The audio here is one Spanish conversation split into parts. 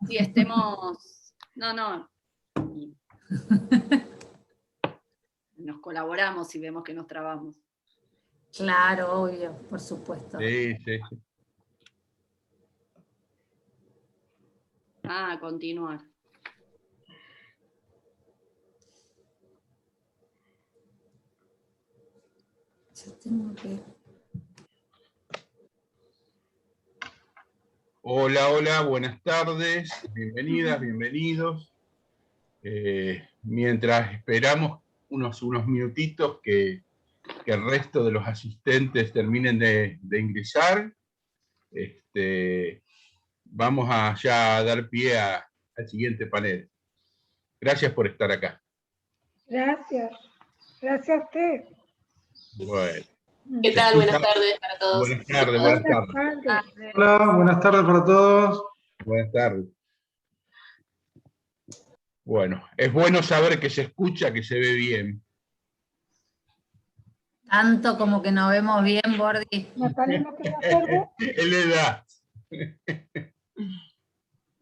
Sí, estemos... No. Nos colaboramos y vemos que nos trabamos. Claro, obvio, por supuesto. Sí. Continuar. Yo tengo que... Hola, buenas tardes, bienvenidas, bienvenidos. Mientras esperamos unos minutitos que el resto de los asistentes terminen de ingresar, vamos a ya dar pie al siguiente panel. Gracias por estar acá. Gracias a usted. Bueno. ¿Qué tal? Buenas tardes para todos. Buenas tardes. Hola, buenas tardes para todos. Buenas tardes. Bueno, es bueno saber que se escucha, que se ve bien. Tanto como que nos vemos bien, Bordi. Natalia, ¿no quería hacer? Es la edad.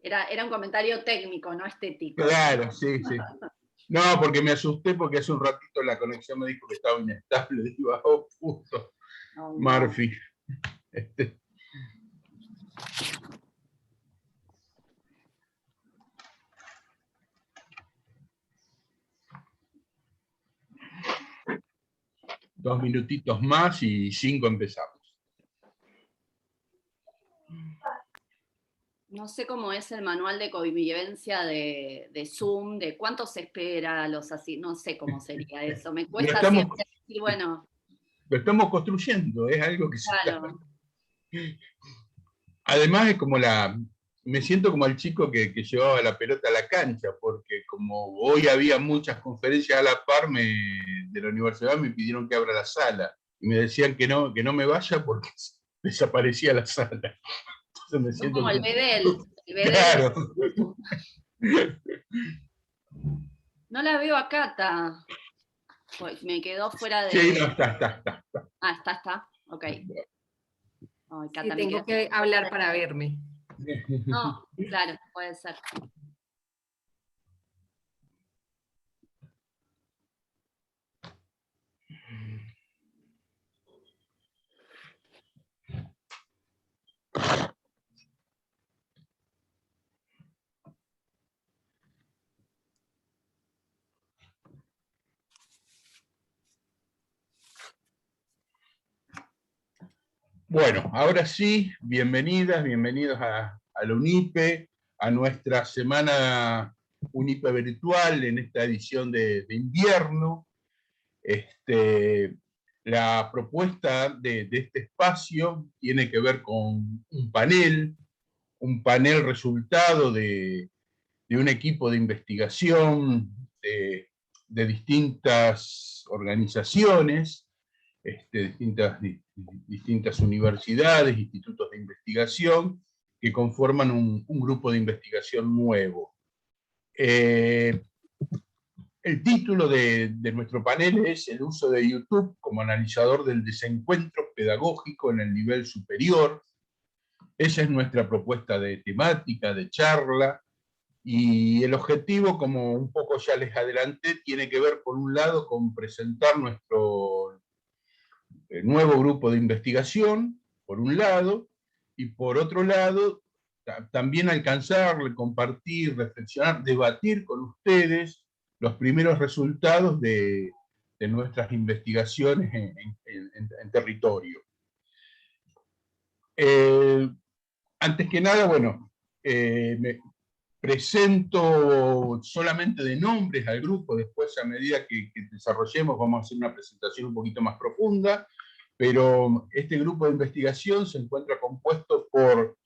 Era un comentario técnico, no estético. Claro, sí. No, porque me asusté porque hace un ratito la conexión me dijo que estaba inestable. Digo, oh, puto, Murphy. 2 minutitos más y 5 empezamos. No sé cómo es el manual de convivencia de Zoom, de cuánto se espera, no sé cómo sería eso. Me cuesta siempre decir, bueno. Lo estamos construyendo, es algo que claro. Además es como me siento como el chico que llevaba la pelota a la cancha, porque como hoy había muchas conferencias a la par de la universidad, me pidieron que abra la sala, y me decían que no me vaya porque desaparecía la sala. Entonces me siento como el Bedel. Claro. No la veo a Cata. Pues me quedó fuera de... Sí, no, está. Está. Ok. Ay, Cata, sí, tengo que hablar para verme. No, claro, puede ser. Bueno, ahora sí, bienvenidos a la UNIPE, a nuestra semana UNIPE virtual en esta edición de invierno. La propuesta de este espacio tiene que ver con un panel resultado de un equipo de investigación de distintas organizaciones, distintas universidades, institutos de investigación, que conforman un grupo de investigación nuevo. El título de nuestro panel es El uso de YouTube como analizador del desencuentro pedagógico en el nivel superior. Esa es nuestra propuesta de temática, de charla, y el objetivo, como un poco ya les adelanté, tiene que ver, por un lado, con presentar nuestro nuevo grupo de investigación, por un lado, y por otro lado, también alcanzar, compartir, reflexionar, debatir con ustedes los primeros resultados de nuestras investigaciones en territorio. Antes que nada, bueno, me presento solamente de nombres al grupo, después a medida que desarrollemos vamos a hacer una presentación un poquito más profunda, pero este grupo de investigación se encuentra compuesto por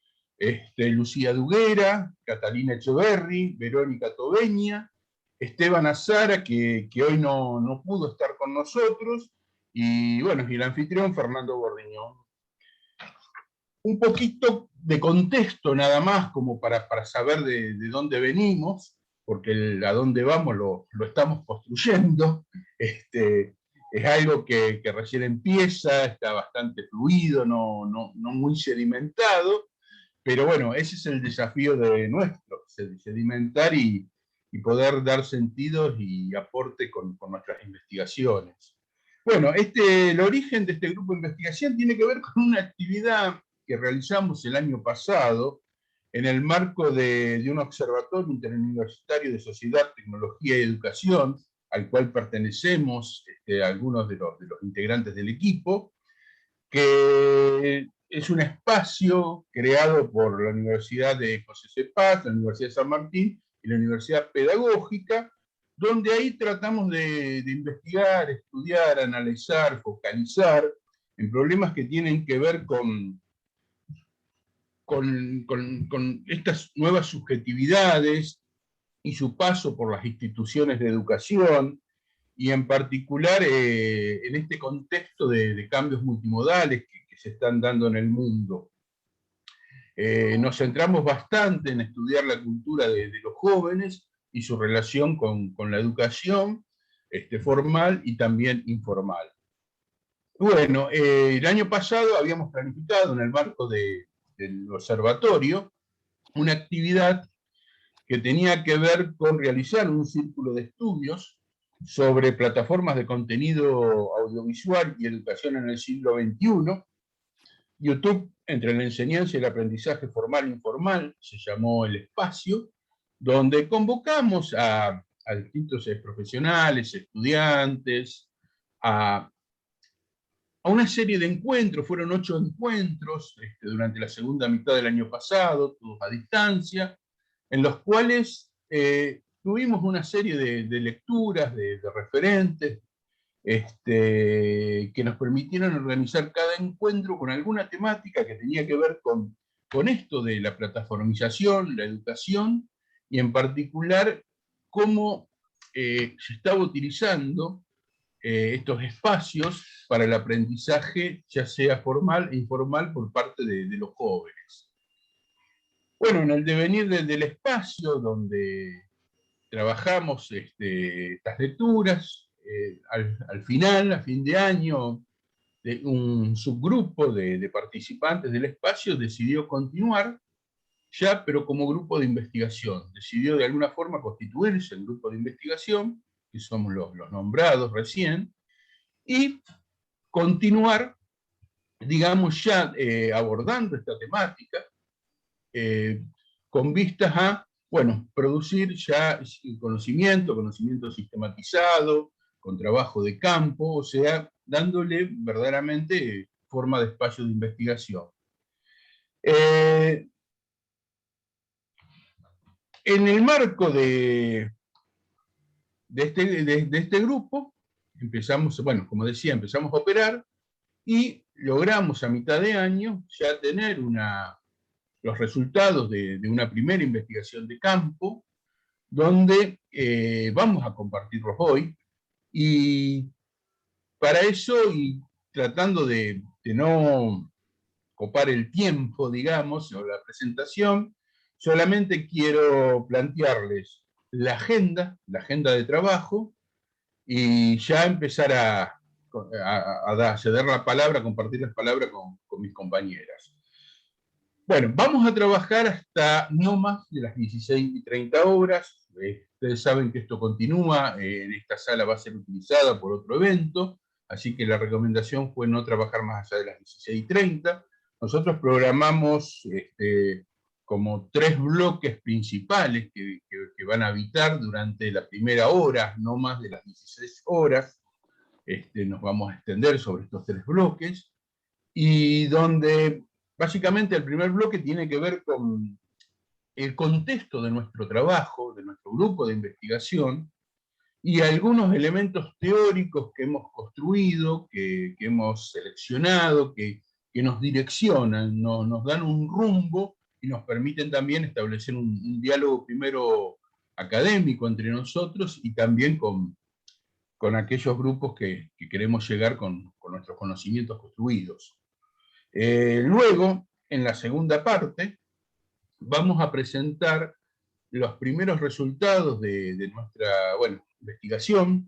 Lucía Duguera, Catalina Echeverri, Verónica Tobeña, Esteban Azara, que hoy no pudo estar con nosotros, y bueno, y el anfitrión Fernando Bordiñón. Un poquito de contexto nada más, como para saber de dónde venimos, porque a dónde vamos lo estamos construyendo. Es algo que recién empieza, está bastante fluido, no muy sedimentado, pero bueno, ese es el desafío de nuestros sedimentar y poder dar sentidos y aporte con nuestras investigaciones. Bueno, el origen de este grupo de investigación tiene que ver con una actividad que realizamos el año pasado en el marco de un observatorio interuniversitario de sociedad, tecnología y educación, al cual pertenecemos algunos de los integrantes del equipo, que es un espacio creado por la Universidad de José C. Paz, la Universidad de San Martín y la Universidad Pedagógica, donde ahí tratamos de investigar, estudiar, analizar, focalizar en problemas que tienen que ver con estas nuevas subjetividades y su paso por las instituciones de educación, y en particular en este contexto de cambios multimodales que se están dando en el mundo. Nos centramos bastante en estudiar la cultura de los jóvenes y su relación con la educación formal y también informal. Bueno, el año pasado habíamos planificado en el marco del observatorio una actividad que tenía que ver con realizar un círculo de estudios sobre plataformas de contenido audiovisual y educación en el siglo XXI. YouTube, entre la enseñanza y el aprendizaje formal e informal, se llamó El Espacio, donde convocamos a distintos profesionales, estudiantes, a una serie de encuentros. Fueron 8 encuentros durante la segunda mitad del año pasado, todos a distancia, en los cuales tuvimos una serie de lecturas, de referentes, que nos permitieron organizar cada encuentro con alguna temática que tenía que ver con esto de la plataformización, la educación, y en particular cómo se estaba utilizando estos espacios para el aprendizaje, ya sea formal e informal, por parte de los jóvenes. Bueno, en el devenir del espacio, donde trabajamos estas lecturas, al final, a fin de año, un subgrupo de participantes del espacio decidió continuar, ya pero como grupo de investigación. Decidió de alguna forma constituirse el grupo de investigación, que somos los nombrados recién, y continuar, digamos, ya abordando esta temática, con vistas a, bueno, producir ya conocimiento sistematizado, con trabajo de campo, o sea, dándole verdaderamente forma de espacio de investigación. En el marco de este grupo, empezamos, bueno, como decía, empezamos a operar y logramos a mitad de año ya tener los resultados de una primera investigación de campo, donde vamos a compartirlos hoy. Y para eso, y tratando de no copar el tiempo, digamos, o la presentación, solamente quiero plantearles la agenda de trabajo, y ya empezar a ceder la palabra, a compartir las palabras con mis compañeras. Bueno, vamos a trabajar hasta no más de las 16:30 horas. Ustedes saben que esto continúa, en esta sala va a ser utilizada por otro evento, así que la recomendación fue no trabajar más allá de las 16:30. Nosotros programamos como 3 bloques principales que van a habitar durante la primera hora, no más de las 16 horas. Nos vamos a extender sobre estos 3 bloques, y donde básicamente el primer bloque tiene que ver con el contexto de nuestro trabajo, de nuestro grupo de investigación, y algunos elementos teóricos que hemos construido, que hemos seleccionado, que nos direccionan, nos dan un rumbo y nos permiten también establecer un diálogo primero académico entre nosotros y también con aquellos grupos que queremos llegar con nuestros conocimientos construidos. Luego, en la segunda parte, vamos a presentar los primeros resultados de nuestra investigación,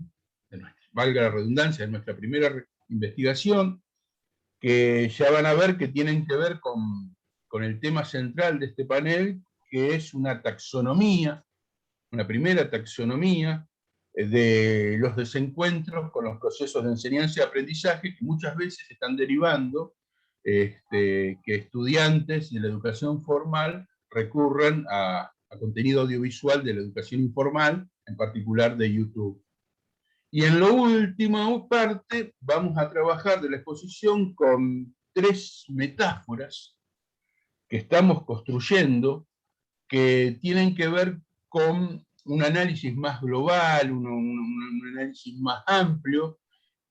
valga la redundancia, de nuestra primera investigación, que ya van a ver que tienen que ver con el tema central de este panel, que es una taxonomía, una primera taxonomía de los desencuentros con los procesos de enseñanza y aprendizaje que muchas veces están derivando que estudiantes de la educación formal recurran a contenido audiovisual de la educación informal, en particular de YouTube. Y en la última parte vamos a trabajar de la exposición con 3 metáforas que estamos construyendo, que tienen que ver con un análisis más global, un análisis más amplio,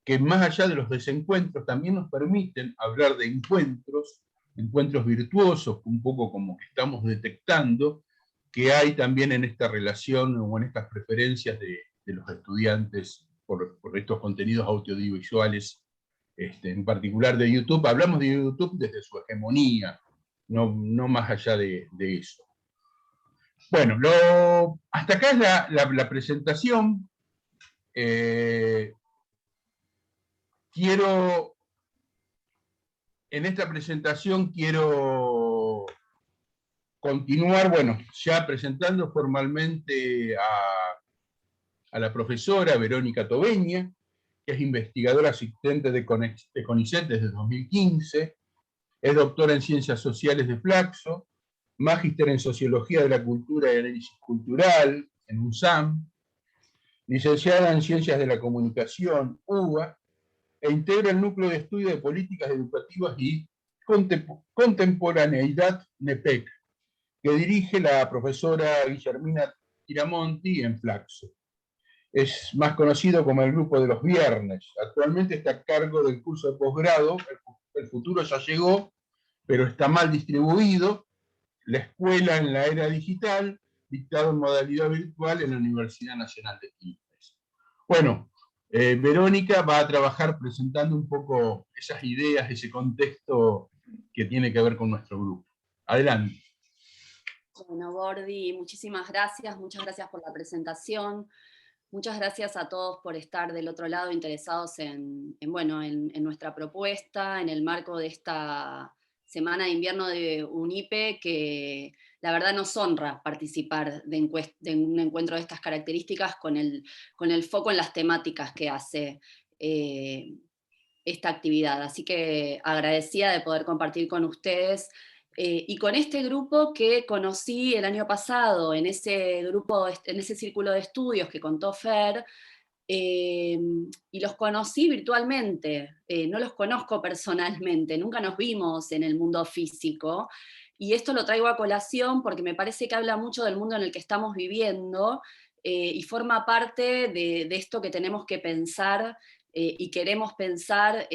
que más allá de los desencuentros también nos permiten hablar de encuentros virtuosos, un poco como que estamos detectando que hay también en esta relación o en estas preferencias de los estudiantes por estos contenidos audiovisuales, en particular de YouTube. Hablamos de YouTube desde su hegemonía, no más allá de eso. Bueno, hasta acá es la presentación. En esta presentación quiero continuar, bueno, ya presentando formalmente a la profesora Verónica Toveña, que es investigadora asistente de CONICET desde 2015, es doctora en Ciencias Sociales de Flaxo, magíster en Sociología de la Cultura y Análisis Cultural en UNSAM, licenciada en Ciencias de la Comunicación, UBA, e integra el Núcleo de Estudio de Políticas Educativas y Contemporaneidad NEPEC, que dirige la profesora Guillermina Tiramonti en Flaxo. Es más conocido como el Grupo de los Viernes. Actualmente está a cargo del curso de posgrado, El futuro ya llegó, pero está mal distribuido, la escuela en la era digital, dictado en modalidad virtual en la Universidad Nacional de Quilmes. Bueno, Verónica va a trabajar presentando un poco esas ideas, ese contexto que tiene que ver con nuestro grupo. Adelante. Bueno, Bordi, muchísimas gracias, muchas gracias por la presentación. Muchas gracias a todos por estar del otro lado interesados en nuestra propuesta, en el marco de esta Semana de Invierno de UNIPE, que la verdad nos honra participar de un encuentro de estas características con el foco en las temáticas que hace esta actividad. Así que agradecida de poder compartir con ustedes y con este grupo que conocí el año pasado, en ese círculo de estudios que contó Fer, y los conocí virtualmente, no los conozco personalmente, nunca nos vimos en el mundo físico, y esto lo traigo a colación porque me parece que habla mucho del mundo en el que estamos viviendo, y forma parte de esto que tenemos que pensar y queremos pensar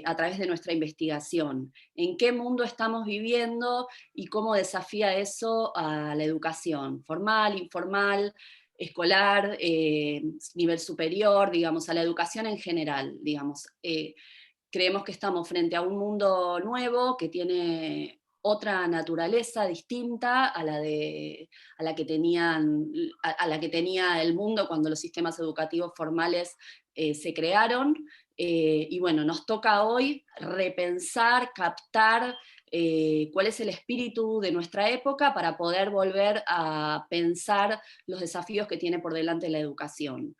a través de nuestra investigación. ¿En qué mundo estamos viviendo y cómo desafía eso a la educación? Formal, informal, escolar, nivel superior, digamos, a la educación en general, digamos. Creemos que estamos frente a un mundo nuevo que tiene otra naturaleza distinta a la que tenía el mundo cuando los sistemas educativos formales se crearon, y bueno, nos toca hoy repensar, captar cuál es el espíritu de nuestra época para poder volver a pensar los desafíos que tiene por delante la educación.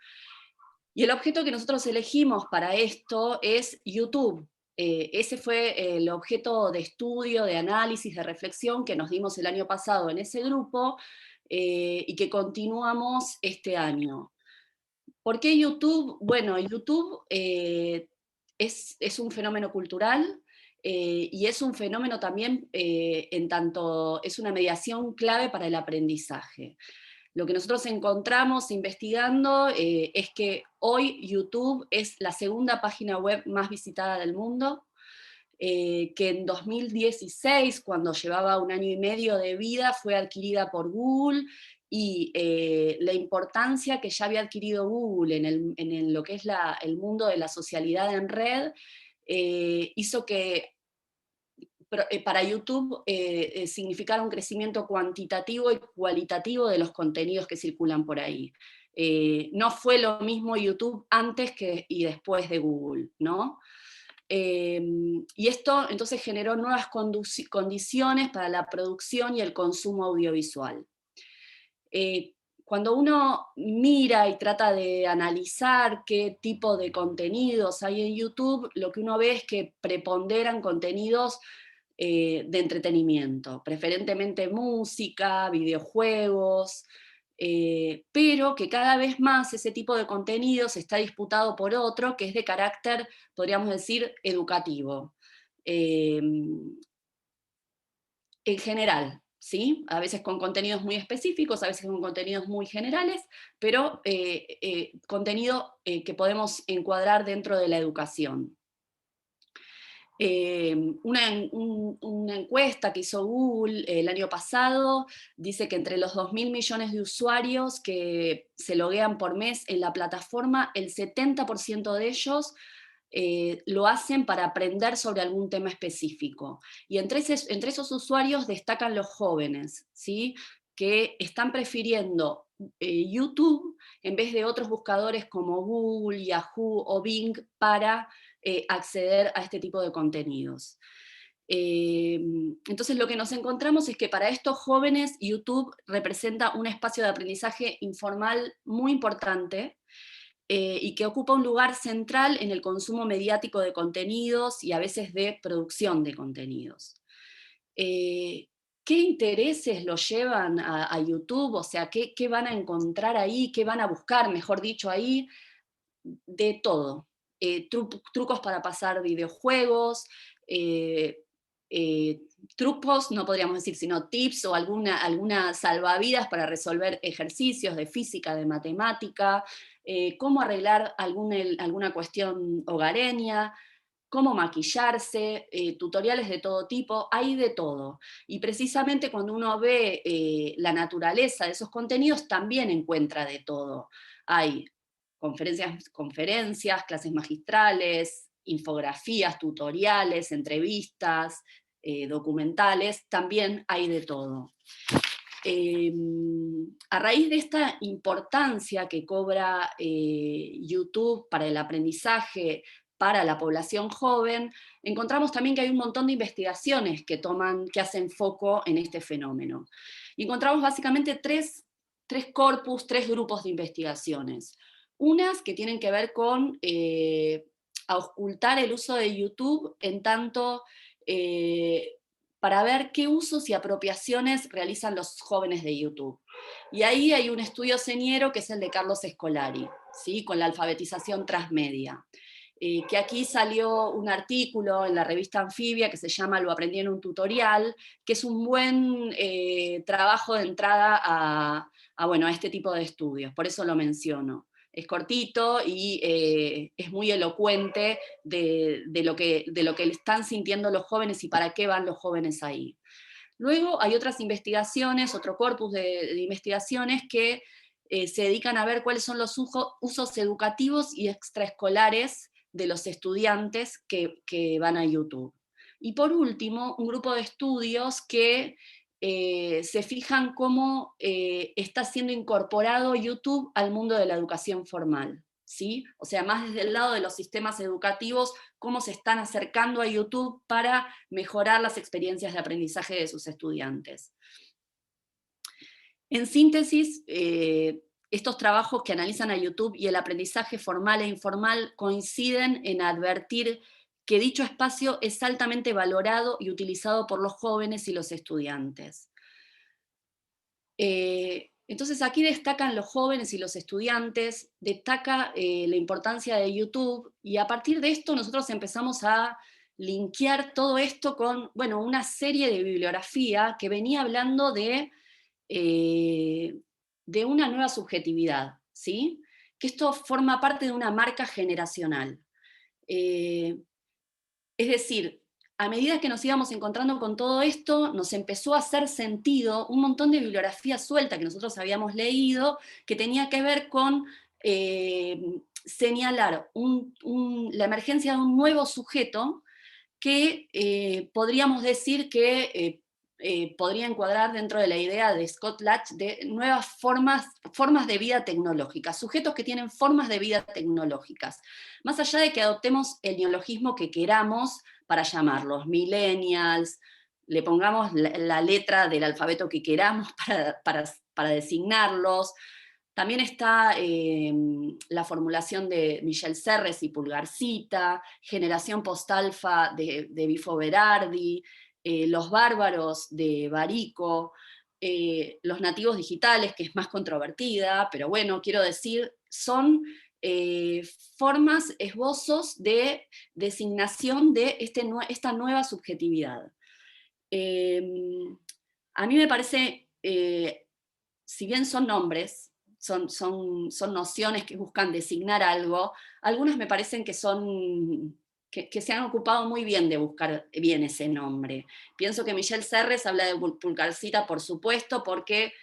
Y el objeto que nosotros elegimos para esto es YouTube. Ese fue el objeto de estudio, de análisis, de reflexión que nos dimos el año pasado en ese grupo y que continuamos este año. ¿Por qué YouTube? Bueno, YouTube es un fenómeno cultural y es un fenómeno también en tanto es una mediación clave para el aprendizaje. Lo que nosotros encontramos investigando es que hoy YouTube es la segunda página web más visitada del mundo, que en 2016, cuando llevaba 1 año y medio de vida, fue adquirida por Google, y la importancia que ya había adquirido Google en lo que es el mundo de la socialidad en red, hizo que para YouTube significara un crecimiento cuantitativo y cualitativo de los contenidos que circulan por ahí. No fue lo mismo YouTube antes y después de Google, ¿no? Y esto entonces generó nuevas condiciones para la producción y el consumo audiovisual. Cuando uno mira y trata de analizar qué tipo de contenidos hay en YouTube, lo que uno ve es que preponderan contenidos de entretenimiento, preferentemente música, videojuegos, pero que cada vez más ese tipo de contenidos está disputado por otro que es de carácter, podríamos decir, educativo. En general, ¿sí? A veces con contenidos muy específicos, a veces con contenidos muy generales, pero contenido que podemos encuadrar dentro de la educación. Una encuesta que hizo Google el año pasado dice que entre los 2.000 millones de usuarios que se loguean por mes en la plataforma, el 70% de ellos lo hacen para aprender sobre algún tema específico. Y entre esos usuarios destacan los jóvenes, ¿sí? Que están prefiriendo YouTube en vez de otros buscadores como Google, Yahoo o Bing para acceder a este tipo de contenidos. Entonces lo que nos encontramos es que para estos jóvenes YouTube representa un espacio de aprendizaje informal muy importante, y que ocupa un lugar central en el consumo mediático de contenidos y a veces de producción de contenidos. ¿Qué intereses los llevan a YouTube? O sea, ¿qué van a encontrar ahí? ¿Qué van a buscar, mejor dicho, ahí? De todo. Trucos para pasar videojuegos, trucos, no podríamos decir, sino tips o alguna salvavidas para resolver ejercicios de física, de matemática, cómo arreglar alguna cuestión hogareña, cómo maquillarse, tutoriales de todo tipo, hay de todo. Y precisamente cuando uno ve la naturaleza de esos contenidos, también encuentra de todo. Hay conferencias, clases magistrales, infografías, tutoriales, entrevistas, documentales, también hay de todo. A raíz de esta importancia que cobra YouTube para el aprendizaje para la población joven, encontramos también que hay un montón de investigaciones que hacen foco en este fenómeno. Y encontramos básicamente tres grupos de investigaciones. Unas que tienen que ver con auscultar el uso de YouTube en tanto para ver qué usos y apropiaciones realizan los jóvenes de YouTube. Y ahí hay un estudio señero que es el de Carlos Scolari, ¿sí? Con la alfabetización transmedia. Que aquí salió un artículo en la revista Anfibia que se llama Lo aprendí en un tutorial, que es un buen trabajo de entrada a este tipo de estudios, por eso lo menciono. Es cortito y es muy elocuente de lo que están sintiendo los jóvenes y para qué van los jóvenes ahí. Luego hay otras investigaciones, otro corpus de investigaciones que se dedican a ver cuáles son los usos educativos y extraescolares de los estudiantes que van a YouTube. Y por último, un grupo de estudios que se fijan cómo está siendo incorporado YouTube al mundo de la educación formal, ¿sí? O sea, más desde el lado de los sistemas educativos, cómo se están acercando a YouTube para mejorar las experiencias de aprendizaje de sus estudiantes. En síntesis, estos trabajos que analizan a YouTube y el aprendizaje formal e informal coinciden en advertir que dicho espacio es altamente valorado y utilizado por los jóvenes y los estudiantes. Entonces aquí destacan los jóvenes y los estudiantes, destaca la importancia de YouTube, y a partir de esto nosotros empezamos a linkear todo esto con, bueno, una serie de bibliografía que venía hablando de una nueva subjetividad, ¿sí? Que esto forma parte de una marca generacional. Es decir, a medida que nos íbamos encontrando con todo esto, nos empezó a hacer sentido un montón de bibliografía suelta que nosotros habíamos leído, que tenía que ver con señalar la emergencia de un nuevo sujeto que podríamos decir que podría encuadrar dentro de la idea de Scott Latch de nuevas formas de vida tecnológicas, sujetos que tienen formas de vida tecnológicas, más allá de que adoptemos el neologismo que queramos para llamarlos, millennials, le pongamos la letra del alfabeto que queramos para designarlos. También está la formulación de Michel Serres y Pulgarcita, generación postalfa de Bifo Berardi, los bárbaros de Barico, los nativos digitales, que es más controvertida, pero bueno, quiero decir, son formas, esbozos de designación de esta nueva subjetividad. A mí me parece, si bien son nombres, son nociones que buscan designar algo, algunas me parecen que que se han ocupado muy bien de buscar bien ese nombre. Pienso que Michel Serres habla de Pulgarcita, por supuesto, porque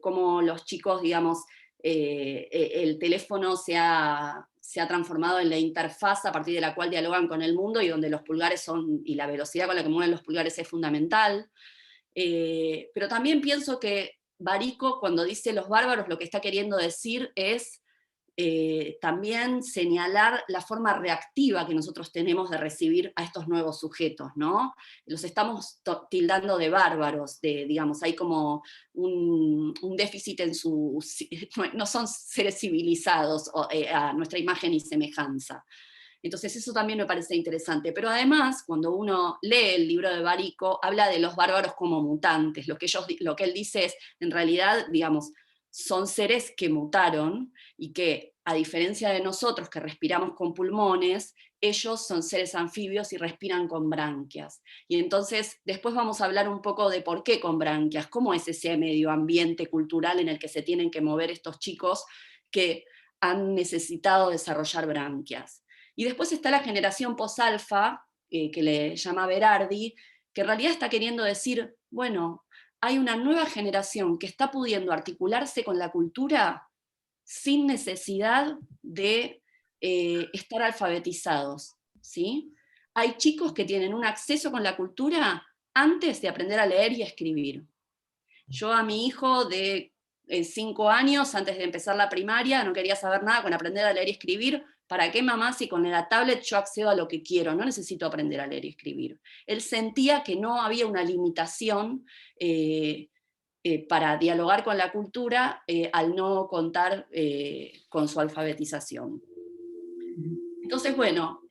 como los chicos, digamos, el teléfono se ha transformado en la interfaz a partir de la cual dialogan con el mundo y donde los pulgares y la velocidad con la que mueven los pulgares es fundamental. Pero también pienso que Barico, cuando dice los bárbaros, lo que está queriendo decir es también señalar la forma reactiva que nosotros tenemos de recibir a estos nuevos sujetos, ¿no? Los estamos tildando de bárbaros, digamos, hay como un déficit en no son seres civilizados a nuestra imagen y semejanza. Entonces eso también me parece interesante. Pero además, cuando uno lee el libro de Barico, habla de los bárbaros como mutantes. Lo que él dice es, en realidad, digamos, son seres que mutaron y que, a diferencia de nosotros que respiramos con pulmones, ellos son seres anfibios y respiran con branquias. Y entonces después vamos a hablar un poco de por qué con branquias, cómo es ese medio ambiente cultural en el que se tienen que mover estos chicos que han necesitado desarrollar branquias. Y después está la generación post-alfa, que le llama Berardi, que en realidad está queriendo decir, bueno, hay una nueva generación que está pudiendo articularse con la cultura sin necesidad de estar alfabetizados, ¿sí? Hay chicos que tienen un acceso con la cultura antes de aprender a leer y a escribir. Yo a mi hijo de 5 años, antes de empezar la primaria, no quería saber nada con aprender a leer y escribir. ¿Para qué, mamá, si con la tablet yo accedo a lo que quiero? No necesito aprender a leer y escribir. Él sentía que no había una limitación para dialogar con la cultura al no contar con su alfabetización. Entonces, bueno,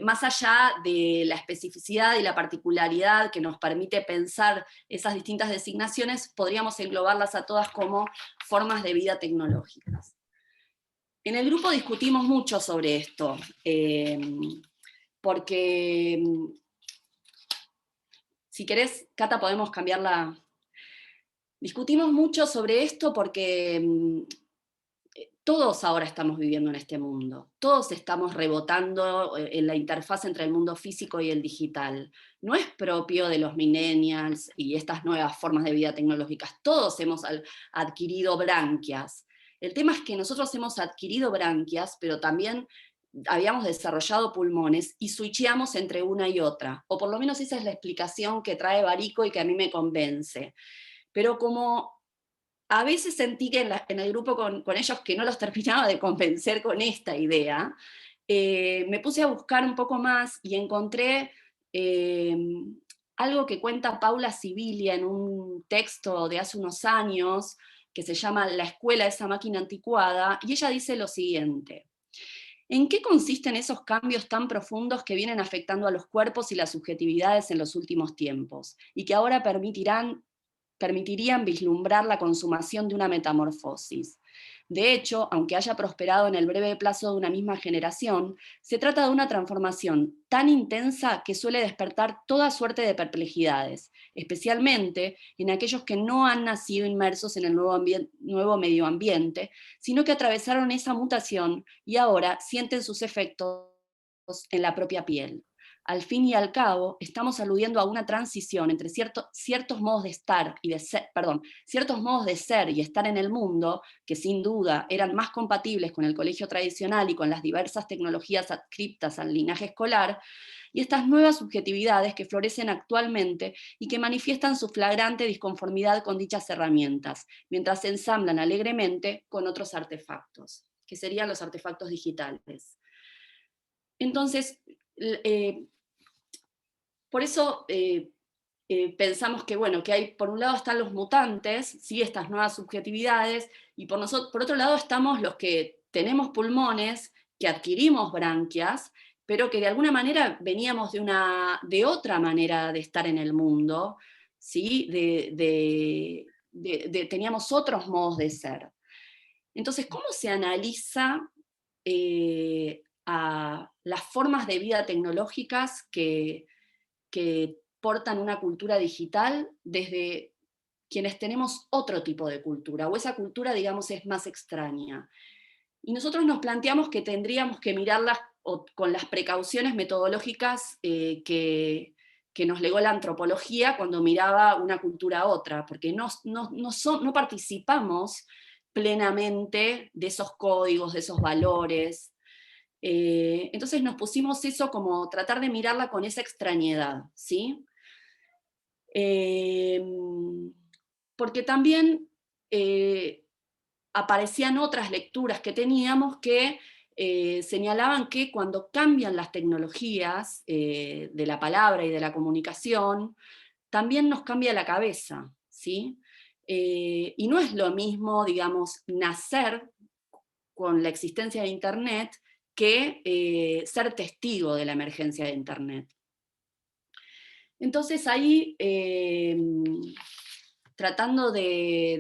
más allá de la especificidad y la particularidad que nos permite pensar esas distintas designaciones, podríamos englobarlas a todas como formas de vida tecnológicas. En el grupo discutimos mucho sobre esto, porque, si querés, Cata, podemos cambiarla. Discutimos mucho sobre esto porque todos ahora estamos viviendo en este mundo, todos estamos rebotando en la interfaz entre el mundo físico y el digital. No es propio de los millennials y estas nuevas formas de vida tecnológicas, todos hemos adquirido branquias. El tema es que nosotros hemos adquirido branquias, pero también habíamos desarrollado pulmones y switcheamos entre una y otra, o por lo menos esa es la explicación que trae Barico y que a mí me convence. Pero como a veces sentí que en el grupo con ellos que no los terminaba de convencer con esta idea, me puse a buscar un poco más y encontré algo que cuenta Paula Sibilia en un texto de hace unos años que se llama La escuela, esa máquina anticuada, y ella dice lo siguiente: ¿en qué consisten esos cambios tan profundos que vienen afectando a los cuerpos y las subjetividades en los últimos tiempos, y que ahora permitirían vislumbrar la consumación de una metamorfosis? De hecho, aunque haya prosperado en el breve plazo de una misma generación, se trata de una transformación tan intensa que suele despertar toda suerte de perplejidades, especialmente en aquellos que no han nacido inmersos en el nuevo medio ambiente, sino que atravesaron esa mutación y ahora sienten sus efectos en la propia piel. al fin y al cabo, estamos aludiendo a una transición entre ciertos modos de estar y de ser, ciertos modos de ser y estar en el mundo, que sin duda eran más compatibles con el colegio tradicional y con las diversas tecnologías adscriptas al linaje escolar, y estas nuevas subjetividades que florecen actualmente y que manifiestan su flagrante disconformidad con dichas herramientas, mientras se ensamblan alegremente con otros artefactos, que serían los artefactos digitales. Entonces, por eso pensamos que, bueno, que hay, por un lado están los mutantes, ¿sí? Estas nuevas subjetividades, y por otro lado estamos los que tenemos pulmones, que adquirimos branquias, pero que de alguna manera veníamos de otra manera de estar en el mundo, ¿sí? Teníamos otros modos de ser. Entonces, ¿cómo se analiza a las formas de vida tecnológicas que portan una cultura digital desde quienes tenemos otro tipo de cultura, o esa cultura, digamos, es más extraña? Y nosotros nos planteamos que tendríamos que mirarlas con las precauciones metodológicas que nos legó la antropología cuando miraba una cultura a otra, porque no participamos plenamente de esos códigos, de esos valores. Entonces nos pusimos eso como tratar de mirarla con esa extrañedad, ¿sí? Porque también aparecían otras lecturas que teníamos que señalaban que cuando cambian las tecnologías de la palabra y de la comunicación, también nos cambia la cabeza, ¿sí? Y no es lo mismo, digamos, nacer con la existencia de Internet que ser testigo de la emergencia de Internet. Entonces ahí, tratando de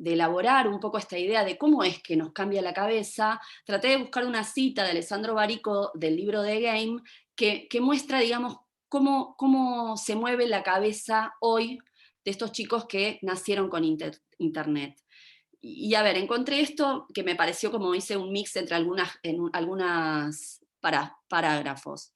elaborar un poco esta idea de cómo es que nos cambia la cabeza, traté de buscar una cita de Alessandro Barico del libro The Game que muestra, digamos, cómo se mueve la cabeza hoy de estos chicos que nacieron con Internet. Y a ver, encontré esto que me pareció, como hice un mix entre algunas parágrafos.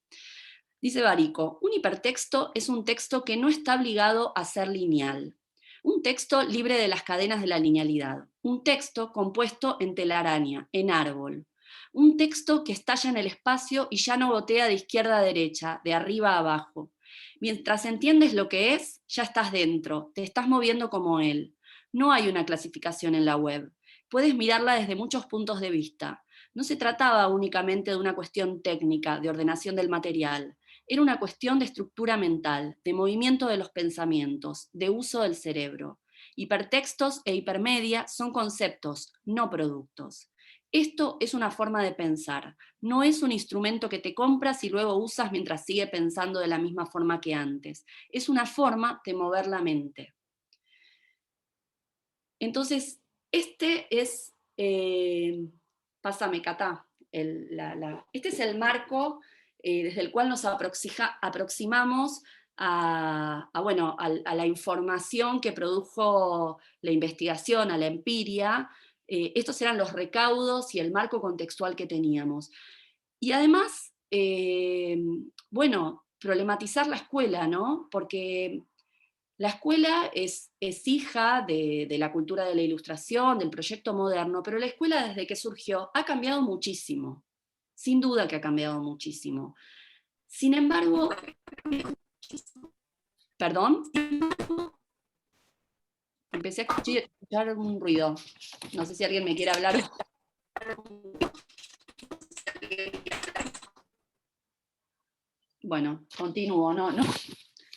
Dice Barico, un hipertexto es un texto que no está obligado a ser lineal. Un texto libre de las cadenas de la linealidad. Un texto compuesto en telaraña, en árbol. Un texto que estalla en el espacio y ya no gotea de izquierda a derecha, de arriba a abajo. Mientras entiendes lo que es, ya estás dentro, te estás moviendo como él. No hay una clasificación en la web. Puedes mirarla desde muchos puntos de vista. No se trataba únicamente de una cuestión técnica, de ordenación del material. Era una cuestión de estructura mental, de movimiento de los pensamientos, de uso del cerebro. Hipertextos e hipermedia son conceptos, no productos. Esto es una forma de pensar, no es un instrumento que te compras y luego usas mientras sigue pensando de la misma forma que antes. Es una forma de mover la mente. Entonces, este es, pásame Cata, este es el marco desde el cual nos aproximamos a la información que produjo la investigación, a la empiria. Estos eran los recaudos y el marco contextual que teníamos. Y además, problematizar la escuela, ¿no? Porque la escuela es hija de la cultura de la ilustración, del proyecto moderno, pero la escuela desde que surgió ha cambiado muchísimo. Sin duda que ha cambiado muchísimo. Sin embargo, ¿perdón? Empecé a escuchar un ruido. No sé si alguien me quiere hablar. Bueno, continúo, no,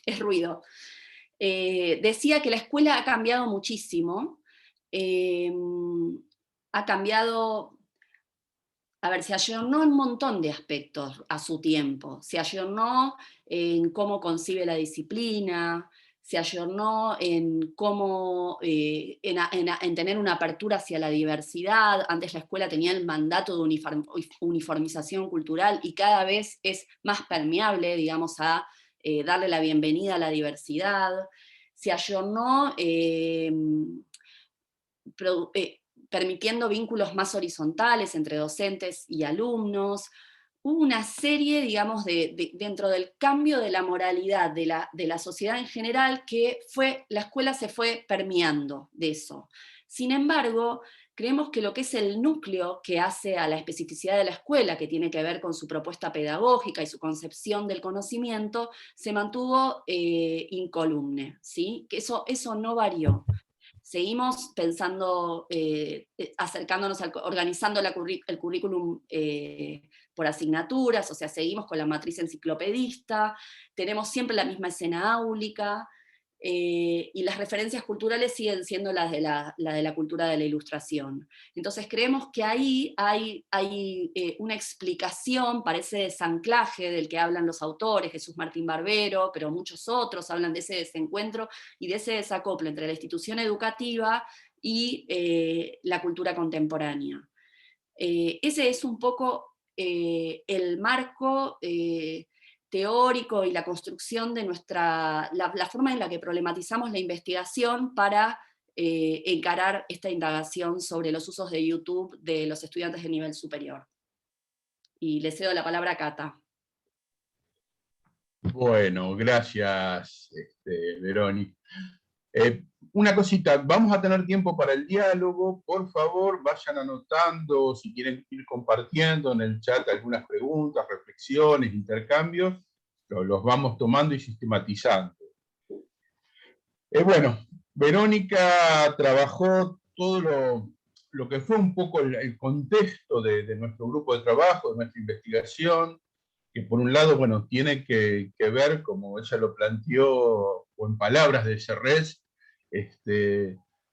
es ruido. Decía que la escuela ha cambiado muchísimo. Ha cambiado, a ver, se ayornó en un montón de aspectos a su tiempo. Se ayornó en cómo concibe la disciplina, se ayornó en cómo, en tener una apertura hacia la diversidad. Antes la escuela tenía el mandato de uniformización cultural y cada vez es más permeable, digamos, a darle la bienvenida a la diversidad. Se ayornó permitiendo vínculos más horizontales entre docentes y alumnos. hubo una serie, digamos, dentro del cambio de la moralidad de la sociedad en general, que la escuela se fue permeando de eso. Sin embargo, creemos que lo que es el núcleo que hace a la especificidad de la escuela, que tiene que ver con su propuesta pedagógica y su concepción del conocimiento, se mantuvo incólume, ¿sí? Que eso no varió. Seguimos pensando, acercándonos, organizando el currículum por asignaturas, o sea, seguimos con la matriz enciclopedista, tenemos siempre la misma escena áulica, y las referencias culturales siguen siendo las de la cultura de la Ilustración. Entonces creemos que ahí hay una explicación para ese desanclaje del que hablan los autores, Jesús Martín Barbero, pero muchos otros hablan de ese desencuentro y de ese desacople entre la institución educativa y la cultura contemporánea. Ese es un poco el marco teórico y la construcción de la forma en la que problematizamos la investigación para encarar esta indagación sobre los usos de YouTube de los estudiantes de nivel superior. Y le cedo la palabra a Cata. Bueno, gracias, Verónica. Una cosita, vamos a tener tiempo para el diálogo, por favor vayan anotando, si quieren ir compartiendo en el chat algunas preguntas, reflexiones, intercambios, los vamos tomando y sistematizando. Bueno, Verónica trabajó todo lo que fue un poco el contexto de nuestro grupo de trabajo, de nuestra investigación, que por un lado, bueno, tiene que ver, como ella lo planteó, o en palabras de Serres,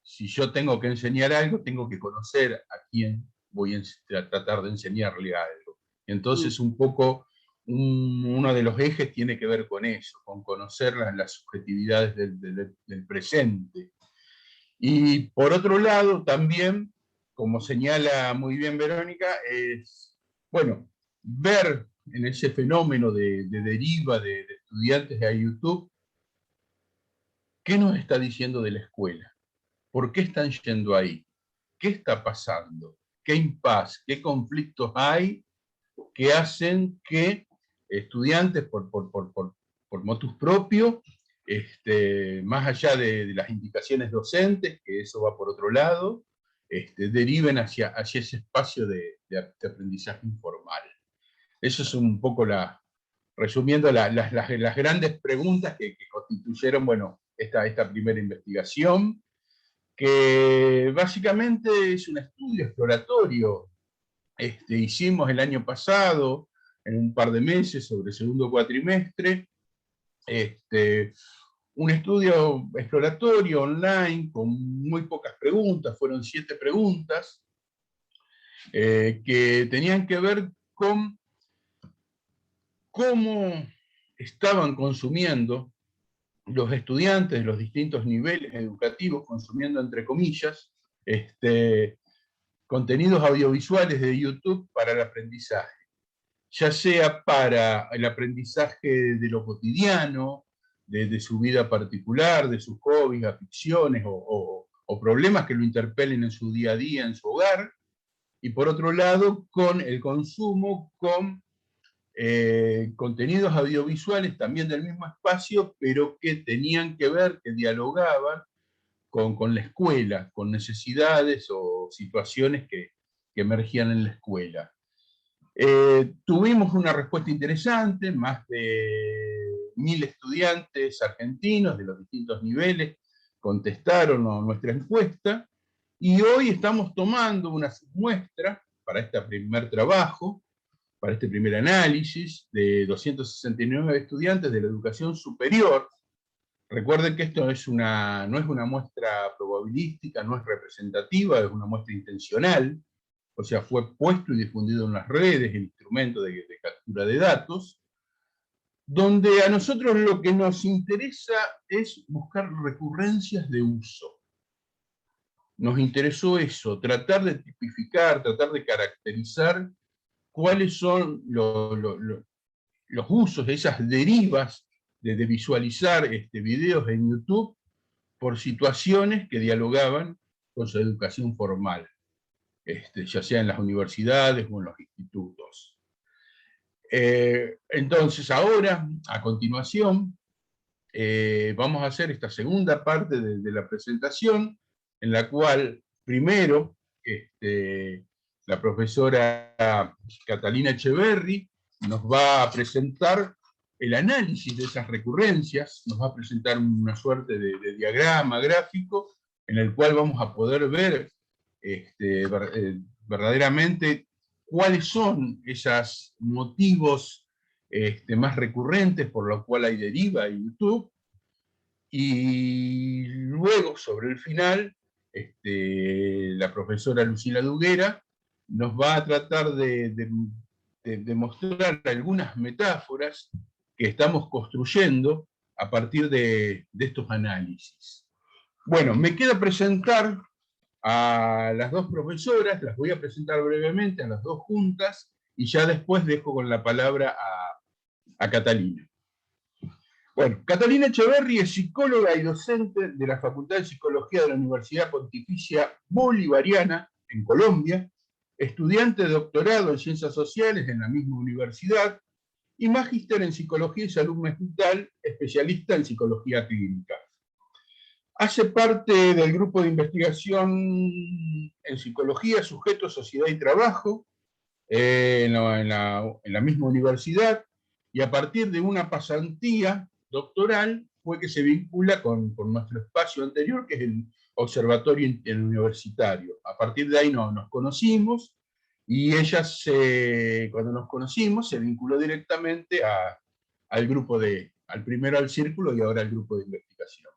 si yo tengo que enseñar algo, tengo que conocer a quién voy a tratar de enseñarle algo. Entonces, un poco, uno de los ejes tiene que ver con eso, con conocer las subjetividades del presente. Y por otro lado, también, como señala muy bien Verónica, es, bueno, ver en ese fenómeno de deriva de estudiantes a YouTube, ¿qué nos está diciendo de la escuela? ¿Por qué están yendo ahí? ¿Qué está pasando? ¿Qué impasse, qué conflictos hay que hacen que estudiantes por motus propio, más allá de las indicaciones docentes, que eso va por otro lado, deriven hacia ese espacio de aprendizaje informal? Eso es un poco resumiendo las grandes preguntas que constituyeron, bueno, esta primera investigación, que básicamente es un estudio exploratorio. Hicimos el año pasado, en un par de meses, sobre el segundo cuatrimestre, un estudio exploratorio online con muy pocas preguntas, fueron 7 preguntas, que tenían que ver con cómo estaban consumiendo los estudiantes de los distintos niveles educativos, consumiendo entre comillas, contenidos audiovisuales de YouTube para el aprendizaje, ya sea para el aprendizaje de lo cotidiano, de su vida particular, de sus hobbies, aficiones o problemas que lo interpelen en su día a día, en su hogar, y por otro lado, con el consumo, con contenidos audiovisuales también del mismo espacio, pero que tenían que ver, que dialogaban con la escuela, con necesidades o situaciones que emergían en la escuela. Tuvimos una respuesta interesante, más de 1000 estudiantes argentinos de los distintos niveles contestaron a nuestra encuesta, y hoy estamos tomando una muestra para este primer trabajo, para este primer análisis, de 269 estudiantes de la educación superior. Recuerden que esto no es una muestra probabilística, no es representativa, es una muestra intencional, o sea, fue puesto y difundido en las redes, el instrumento de captura de datos, donde a nosotros lo que nos interesa es buscar recurrencias de uso. Nos interesó eso, tratar de tipificar, tratar de caracterizar cuáles son los usos de esas derivas de visualizar videos en YouTube por situaciones que dialogaban con su educación formal, ya sea en las universidades o en los institutos. Entonces ahora, a continuación, vamos a hacer esta segunda parte de la presentación, en la cual primero la profesora Catalina Echeverri nos va a presentar el análisis de esas recurrencias, nos va a presentar una suerte de diagrama gráfico en el cual vamos a poder ver verdaderamente cuáles son esos motivos más recurrentes por los cuales hay deriva en YouTube, y luego, sobre el final, la profesora Lucila Duguera nos va a tratar de mostrar algunas metáforas que estamos construyendo a partir de estos análisis. Bueno, me queda presentar a las dos profesoras, las voy a presentar brevemente a las dos juntas, y ya después dejo con la palabra a Catalina. Bueno, Catalina Echeverri es psicóloga y docente de la Facultad de Psicología de la Universidad Pontificia Bolivariana, en Colombia, estudiante de doctorado en Ciencias Sociales en la misma universidad, y magíster en Psicología y Salud Mental, especialista en Psicología Clínica. Hace parte del grupo de investigación en Psicología, Sujeto, Sociedad y Trabajo, en la misma universidad, y a partir de una pasantía doctoral fue que se vincula con nuestro espacio anterior, que es el Observatorio Universitario. A partir de ahí nos conocimos, y ella, cuando nos conocimos, se vinculó directamente al grupo al primero al círculo y ahora al grupo de investigación.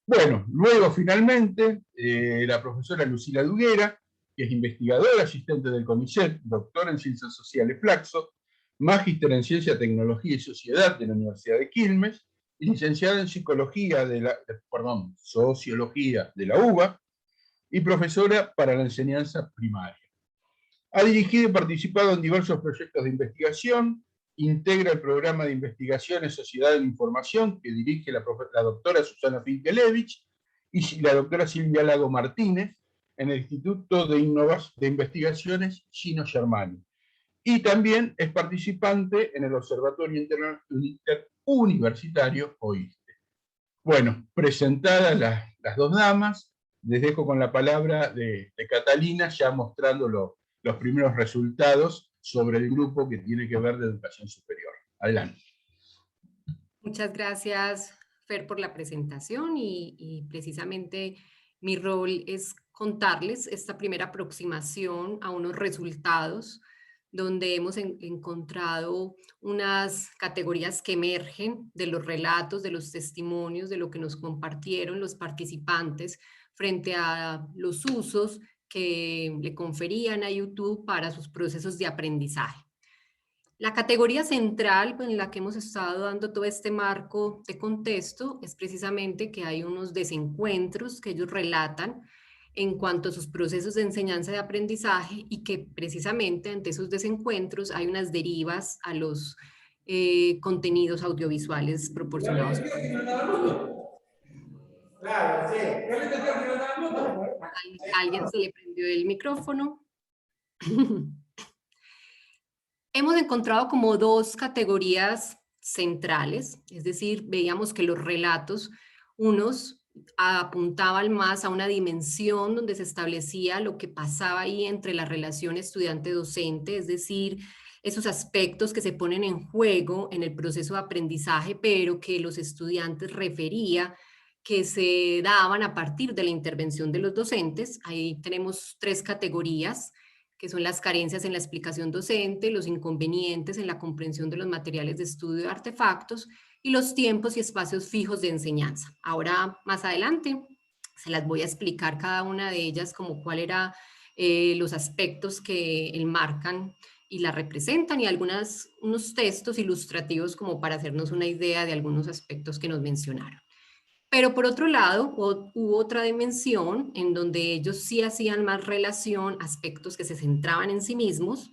Bueno, luego finalmente la profesora Lucila Duguera, que es investigadora, asistente del CONICET, doctora en Ciencias Sociales Flaxo, magíster en Ciencia, Tecnología y Sociedad de la Universidad de Quilmes, y licenciada en Sociología de la UBA, y profesora para la enseñanza primaria. Ha dirigido y participado en diversos proyectos de investigación, integra el programa de investigaciones Sociedad de la Información, que dirige la doctora Susana Finkelevich y la doctora Silvia Lago Martínez, en el Instituto de Investigaciones Gino Germani. Y también es participante en el Observatorio Interuniversitario OISTE. Bueno, presentadas las dos damas, les dejo con la palabra de Catalina, ya mostrando los primeros resultados sobre el grupo que tiene que ver de educación superior. Adelante. Muchas gracias, Fer, por la presentación, y precisamente mi rol es contarles esta primera aproximación a unos resultados donde hemos encontrado unas categorías que emergen de los relatos, de los testimonios, de lo que nos compartieron los participantes frente a los usos que le conferían a YouTube para sus procesos de aprendizaje. La categoría central en la que hemos estado dando todo este marco de contexto es precisamente que hay unos desencuentros que ellos relatan en cuanto a sus procesos de enseñanza y de aprendizaje, y que precisamente ante esos desencuentros hay unas derivas a los contenidos audiovisuales proporcionados. Claro, sí. ¿Alguien se le prendió el micrófono? Hemos encontrado como dos categorías centrales, es decir, veíamos que los relatos, unos apuntaban más a una dimensión donde se establecía lo que pasaba ahí entre la relación estudiante-docente, es decir, esos aspectos que se ponen en juego en el proceso de aprendizaje, pero que los estudiantes refería que se daban a partir de la intervención de los docentes. Ahí tenemos tres categorías, que son las carencias en la explicación docente, los inconvenientes en la comprensión de los materiales de estudio de artefactos, y los tiempos y espacios fijos de enseñanza. Ahora, más adelante, se las voy a explicar cada una de ellas, como cuál era los aspectos que enmarcan y la representan, y unos textos ilustrativos como para hacernos una idea de algunos aspectos que nos mencionaron. Pero por otro lado, hubo otra dimensión en donde ellos sí hacían más relación, aspectos que se centraban en sí mismos,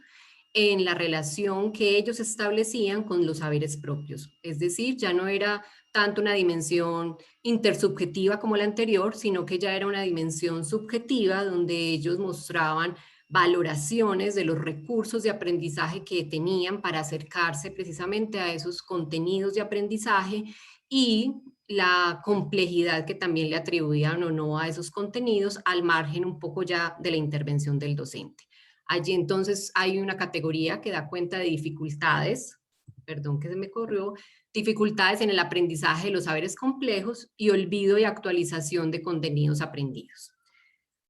en la relación que ellos establecían con los saberes propios. Es decir, ya no era tanto una dimensión intersubjetiva como la anterior, sino que ya era una dimensión subjetiva donde ellos mostraban valoraciones de los recursos de aprendizaje que tenían para acercarse precisamente a esos contenidos de aprendizaje y la complejidad que también le atribuían o no a esos contenidos, al margen un poco ya de la intervención del docente. Allí entonces hay una categoría que da cuenta de dificultades, perdón que se me corrió, dificultades en el aprendizaje de los saberes complejos y olvido y actualización de contenidos aprendidos.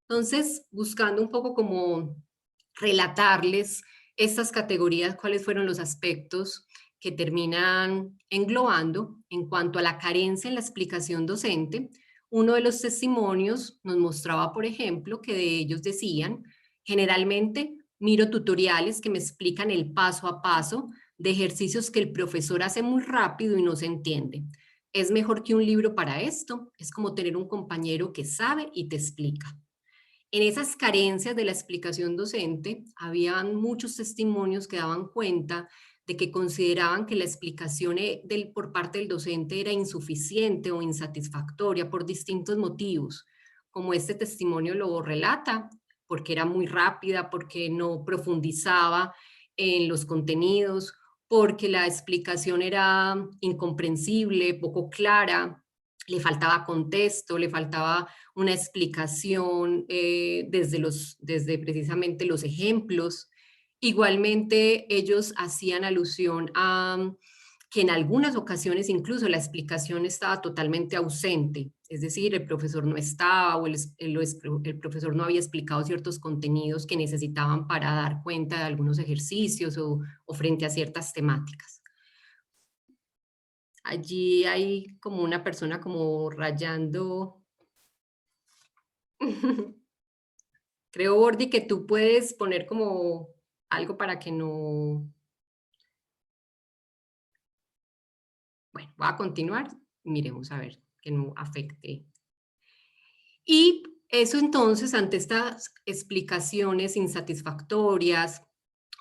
Entonces, buscando un poco como relatarles estas categorías, cuáles fueron los aspectos que terminan englobando en cuanto a la carencia en la explicación docente. Uno de los testimonios nos mostraba, por ejemplo, que de ellos decían: generalmente miro tutoriales que me explican el paso a paso de ejercicios que el profesor hace muy rápido y no se entiende. Es mejor que un libro para esto, es como tener un compañero que sabe y te explica. En esas carencias de la explicación docente, habían muchos testimonios que daban cuenta de que consideraban que la explicación por parte del docente era insuficiente o insatisfactoria por distintos motivos, como este testimonio lo relata, porque era muy rápida, porque no profundizaba en los contenidos, porque la explicación era incomprensible, poco clara, le faltaba contexto, le faltaba una explicación desde precisamente los ejemplos. Igualmente, ellos hacían alusión a que en algunas ocasiones incluso la explicación estaba totalmente ausente, es decir, el profesor no estaba o el profesor no había explicado ciertos contenidos que necesitaban para dar cuenta de algunos ejercicios o frente a ciertas temáticas. Allí hay como una persona como rayando. Creo, Bordi, que tú puedes poner como algo para que no... Bueno, voy a continuar. Miremos a ver que no afecte. Y eso entonces, ante estas explicaciones insatisfactorias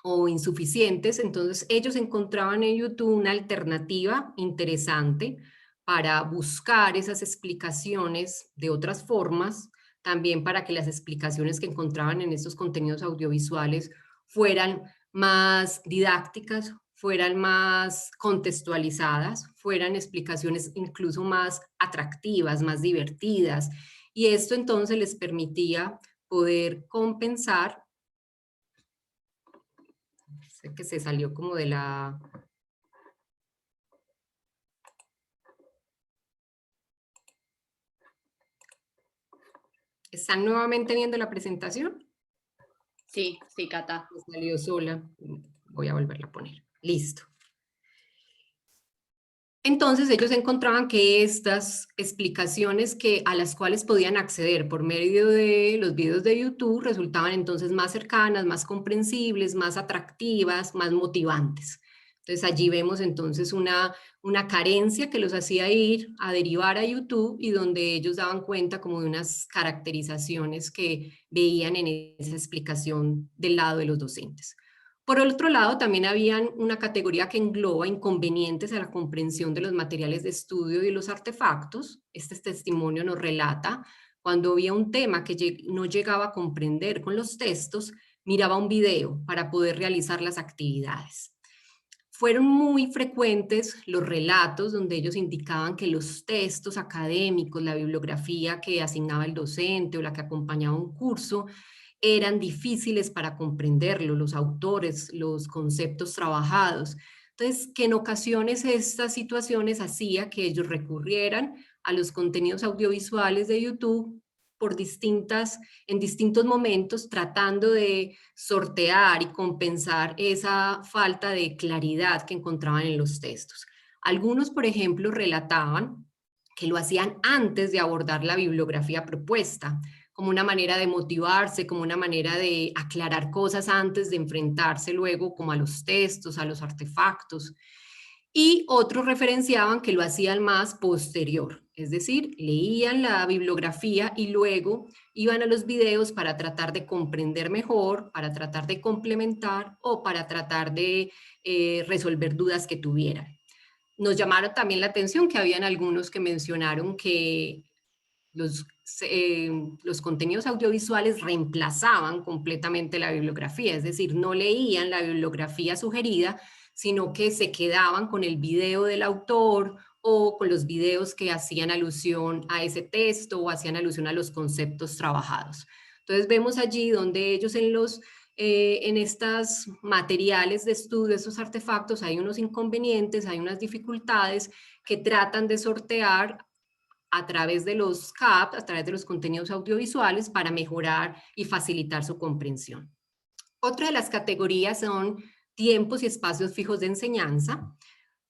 o insuficientes, entonces ellos encontraban en YouTube una alternativa interesante para buscar esas explicaciones de otras formas, también para que las explicaciones que encontraban en estos contenidos audiovisuales fueran más didácticas, fueran más contextualizadas, fueran explicaciones incluso más atractivas, más divertidas, y esto entonces les permitía poder compensar. Sé que se salió como de la... ¿Están nuevamente viendo la presentación? Sí, sí, Cata. Me salió sola. Voy a volverla a poner. Listo. Entonces ellos encontraban que estas explicaciones a las cuales podían acceder por medio de los videos de YouTube resultaban entonces más cercanas, más comprensibles, más atractivas, más motivantes. Entonces allí vemos entonces una carencia que los hacía ir a derivar a YouTube y donde ellos daban cuenta como de unas caracterizaciones que veían en esa explicación del lado de los docentes. Por el otro lado, también habían una categoría que engloba inconvenientes a la comprensión de los materiales de estudio y los artefactos. Este testimonio nos relata: cuando había un tema que no llegaba a comprender con los textos, miraba un video para poder realizar las actividades. Fueron muy frecuentes los relatos donde ellos indicaban que los textos académicos, la bibliografía que asignaba el docente o la que acompañaba un curso, eran difíciles para comprenderlo, los autores, los conceptos trabajados. Entonces, que en ocasiones estas situaciones hacía que ellos recurrieran a los contenidos audiovisuales de YouTube en distintos momentos, tratando de sortear y compensar esa falta de claridad que encontraban en los textos. Algunos, por ejemplo, relataban que lo hacían antes de abordar la bibliografía propuesta, como una manera de motivarse, como una manera de aclarar cosas antes de enfrentarse luego como a los textos, a los artefactos. Y otros referenciaban que lo hacían más posterior, es decir, leían la bibliografía y luego iban a los videos para tratar de comprender mejor, para tratar de complementar o para tratar de resolver dudas que tuvieran. Nos llamaron también la atención que habían algunos que mencionaron que los contenidos audiovisuales reemplazaban completamente la bibliografía, es decir, no leían la bibliografía sugerida, sino que se quedaban con el video del autor o con los videos que hacían alusión a ese texto o hacían alusión a los conceptos trabajados. Entonces vemos allí donde ellos en estos materiales de estudio, estos artefactos, hay unos inconvenientes, hay unas dificultades que tratan de sortear a través de los CAP, a través de los contenidos audiovisuales, para mejorar y facilitar su comprensión. Otra de las categorías son tiempos y espacios fijos de enseñanza.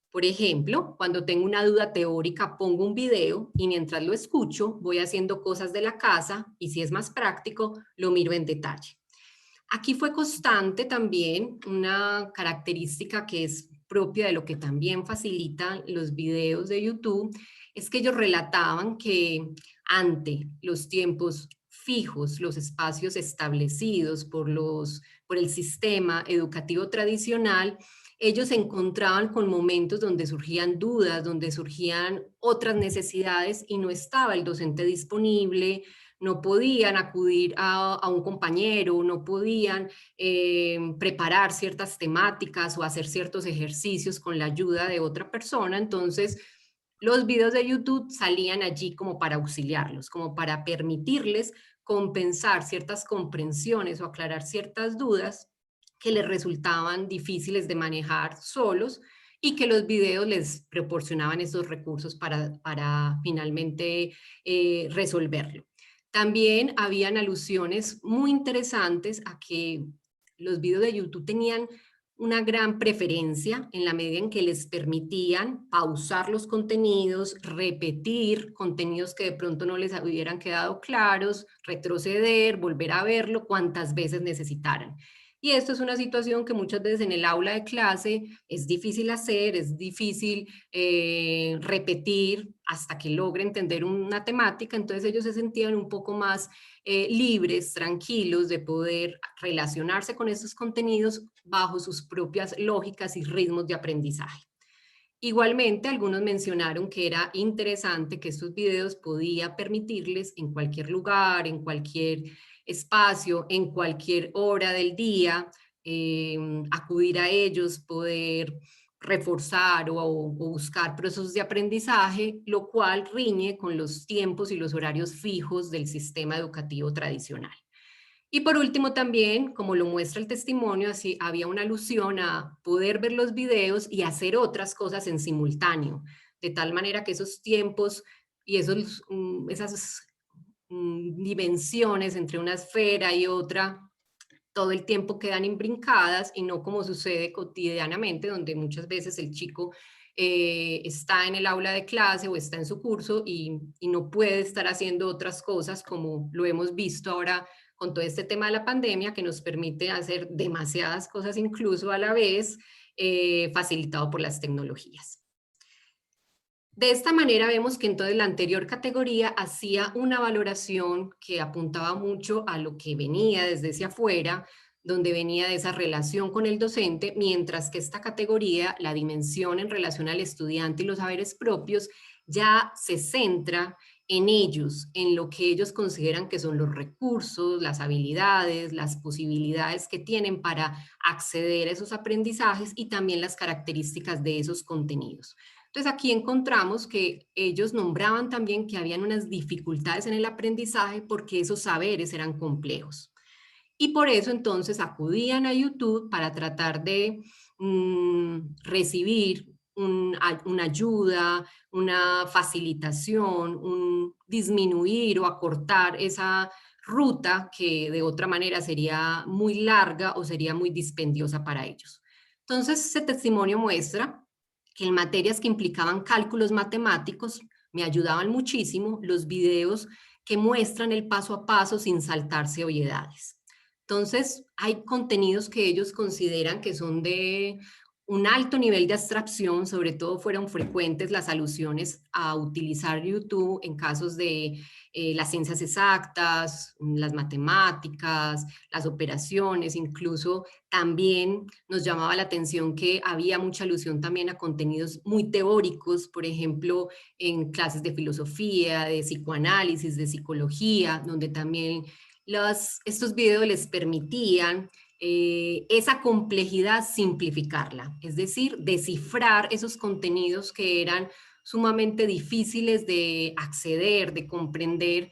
Por ejemplo, cuando tengo una duda teórica, pongo un video y mientras lo escucho, voy haciendo cosas de la casa y si es más práctico, lo miro en detalle. Aquí fue constante también una característica que es propia de lo que también facilitan los videos de YouTube, es que ellos relataban que ante los tiempos fijos, los espacios establecidos por el sistema educativo tradicional, ellos se encontraban con momentos donde surgían dudas, donde surgían otras necesidades y no estaba el docente disponible, no podían acudir a un compañero, no podían preparar ciertas temáticas o hacer ciertos ejercicios con la ayuda de otra persona. Entonces, los videos de YouTube salían allí como para auxiliarlos, como para permitirles compensar ciertas comprensiones o aclarar ciertas dudas que les resultaban difíciles de manejar solos y que los videos les proporcionaban esos recursos para finalmente resolverlo. También habían alusiones muy interesantes a que los videos de YouTube tenían una gran preferencia en la medida en que les permitían pausar los contenidos, repetir contenidos que de pronto no les hubieran quedado claros, retroceder, volver a verlo cuantas veces necesitaran. Y esto es una situación que muchas veces en el aula de clase es difícil hacer, es difícil repetir hasta que logre entender una temática, entonces ellos se sentían un poco más libres, tranquilos de poder relacionarse con esos contenidos bajo sus propias lógicas y ritmos de aprendizaje. Igualmente, algunos mencionaron que era interesante que estos videos podía permitirles en cualquier lugar, en cualquier espacio, en cualquier hora del día, acudir a ellos, poder reforzar o buscar procesos de aprendizaje, lo cual riñe con los tiempos y los horarios fijos del sistema educativo tradicional. Y por último también, como lo muestra el testimonio, así había una alusión a poder ver los videos y hacer otras cosas en simultáneo, de tal manera que esos tiempos y esas dimensiones entre una esfera y otra todo el tiempo quedan imbrincadas y no como sucede cotidianamente, donde muchas veces el chico está en el aula de clase o está en su curso y no puede estar haciendo otras cosas, como lo hemos visto ahora con todo este tema de la pandemia, que nos permite hacer demasiadas cosas incluso a la vez, facilitado por las tecnologías. De esta manera vemos que entonces la anterior categoría hacía una valoración que apuntaba mucho a lo que venía desde hacia afuera, donde venía de esa relación con el docente, mientras que esta categoría, la dimensión en relación al estudiante y los saberes propios, ya se centra en ellos, en lo que ellos consideran que son los recursos, las habilidades, las posibilidades que tienen para acceder a esos aprendizajes y también las características de esos contenidos. Entonces aquí encontramos que ellos nombraban también que habían unas dificultades en el aprendizaje porque esos saberes eran complejos. Y por eso entonces acudían a YouTube para tratar de recibir una ayuda, una facilitación, un disminuir o acortar esa ruta que de otra manera sería muy larga o sería muy dispendiosa para ellos. Entonces ese testimonio muestra que en materias que implicaban cálculos matemáticos me ayudaban muchísimo los videos que muestran el paso a paso sin saltarse obviedades. Entonces, hay contenidos que ellos consideran que son de un alto nivel de abstracción, sobre todo fueron frecuentes las alusiones a utilizar YouTube en casos de las ciencias exactas, las matemáticas, las operaciones, incluso también nos llamaba la atención que había mucha alusión también a contenidos muy teóricos, por ejemplo, en clases de filosofía, de psicoanálisis, de psicología, donde también estos videos les permitían esa complejidad simplificarla, es decir, descifrar esos contenidos que eran sumamente difíciles de acceder, de comprender.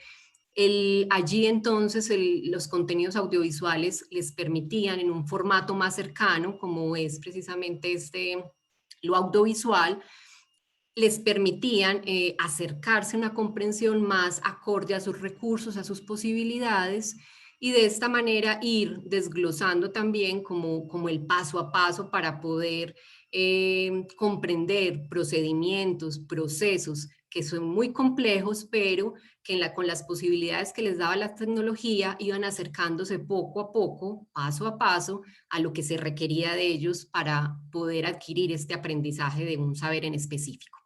Allí entonces los contenidos audiovisuales les permitían en un formato más cercano, como es precisamente lo audiovisual, les permitían acercarse a una comprensión más acorde a sus recursos, a sus posibilidades, y de esta manera ir desglosando también como el paso a paso para poder comprender procedimientos, procesos que son muy complejos, pero que con las posibilidades que les daba la tecnología iban acercándose poco a poco, paso a paso, a lo que se requería de ellos para poder adquirir este aprendizaje de un saber en específico.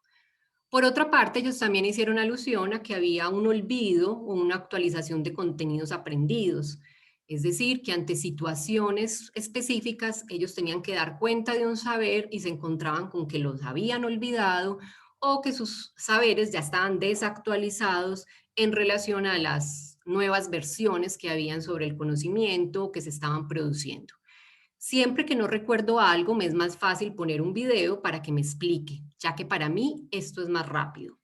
Por otra parte, ellos también hicieron alusión a que había un olvido o una actualización de contenidos aprendidos. Es decir, que ante situaciones específicas ellos tenían que dar cuenta de un saber y se encontraban con que los habían olvidado o que sus saberes ya estaban desactualizados en relación a las nuevas versiones que habían sobre el conocimiento que se estaban produciendo. Siempre que no recuerdo algo, me es más fácil poner un video para que me explique, ya que para mí esto es más rápido.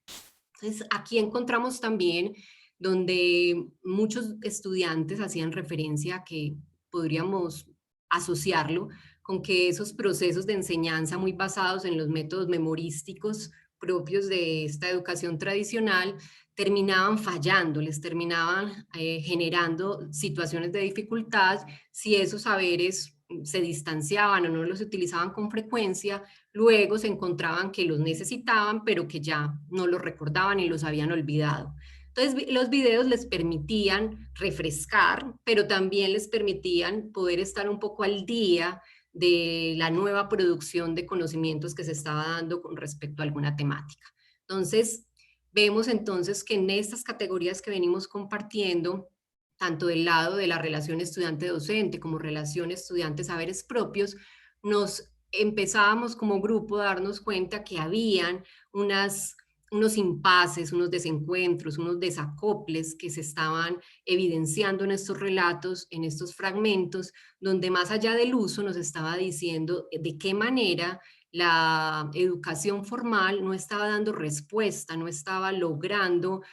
Entonces, aquí encontramos también donde muchos estudiantes hacían referencia a que podríamos asociarlo con que esos procesos de enseñanza muy basados en los métodos memorísticos propios de esta educación tradicional terminaban fallando, les terminaban generando situaciones de dificultad si esos saberes se distanciaban o no los utilizaban con frecuencia, luego se encontraban que los necesitaban, pero que ya no los recordaban y los habían olvidado. Entonces, los videos les permitían refrescar, pero también les permitían poder estar un poco al día de la nueva producción de conocimientos que se estaba dando con respecto a alguna temática. Entonces, vemos entonces que en estas categorías que venimos compartiendo, tanto del lado de la relación estudiante-docente como relación estudiante-saberes propios, nos empezábamos como grupo a darnos cuenta que habían unos impases, unos desencuentros, unos desacoples que se estaban evidenciando en estos relatos, en estos fragmentos, donde más allá del uso nos estaba diciendo de qué manera la educación formal no estaba dando respuesta, no estaba logrando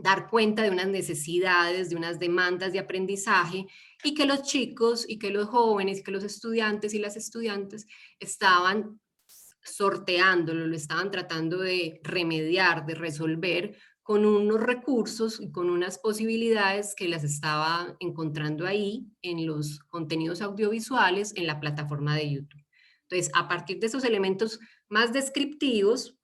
dar cuenta de unas necesidades, de unas demandas de aprendizaje, y que los chicos y que los jóvenes, que los estudiantes y las estudiantes estaban sorteándolo, lo estaban tratando de remediar, de resolver con unos recursos y con unas posibilidades que las estaba encontrando ahí en los contenidos audiovisuales en la plataforma de YouTube. Entonces, a partir de esos elementos más descriptivos,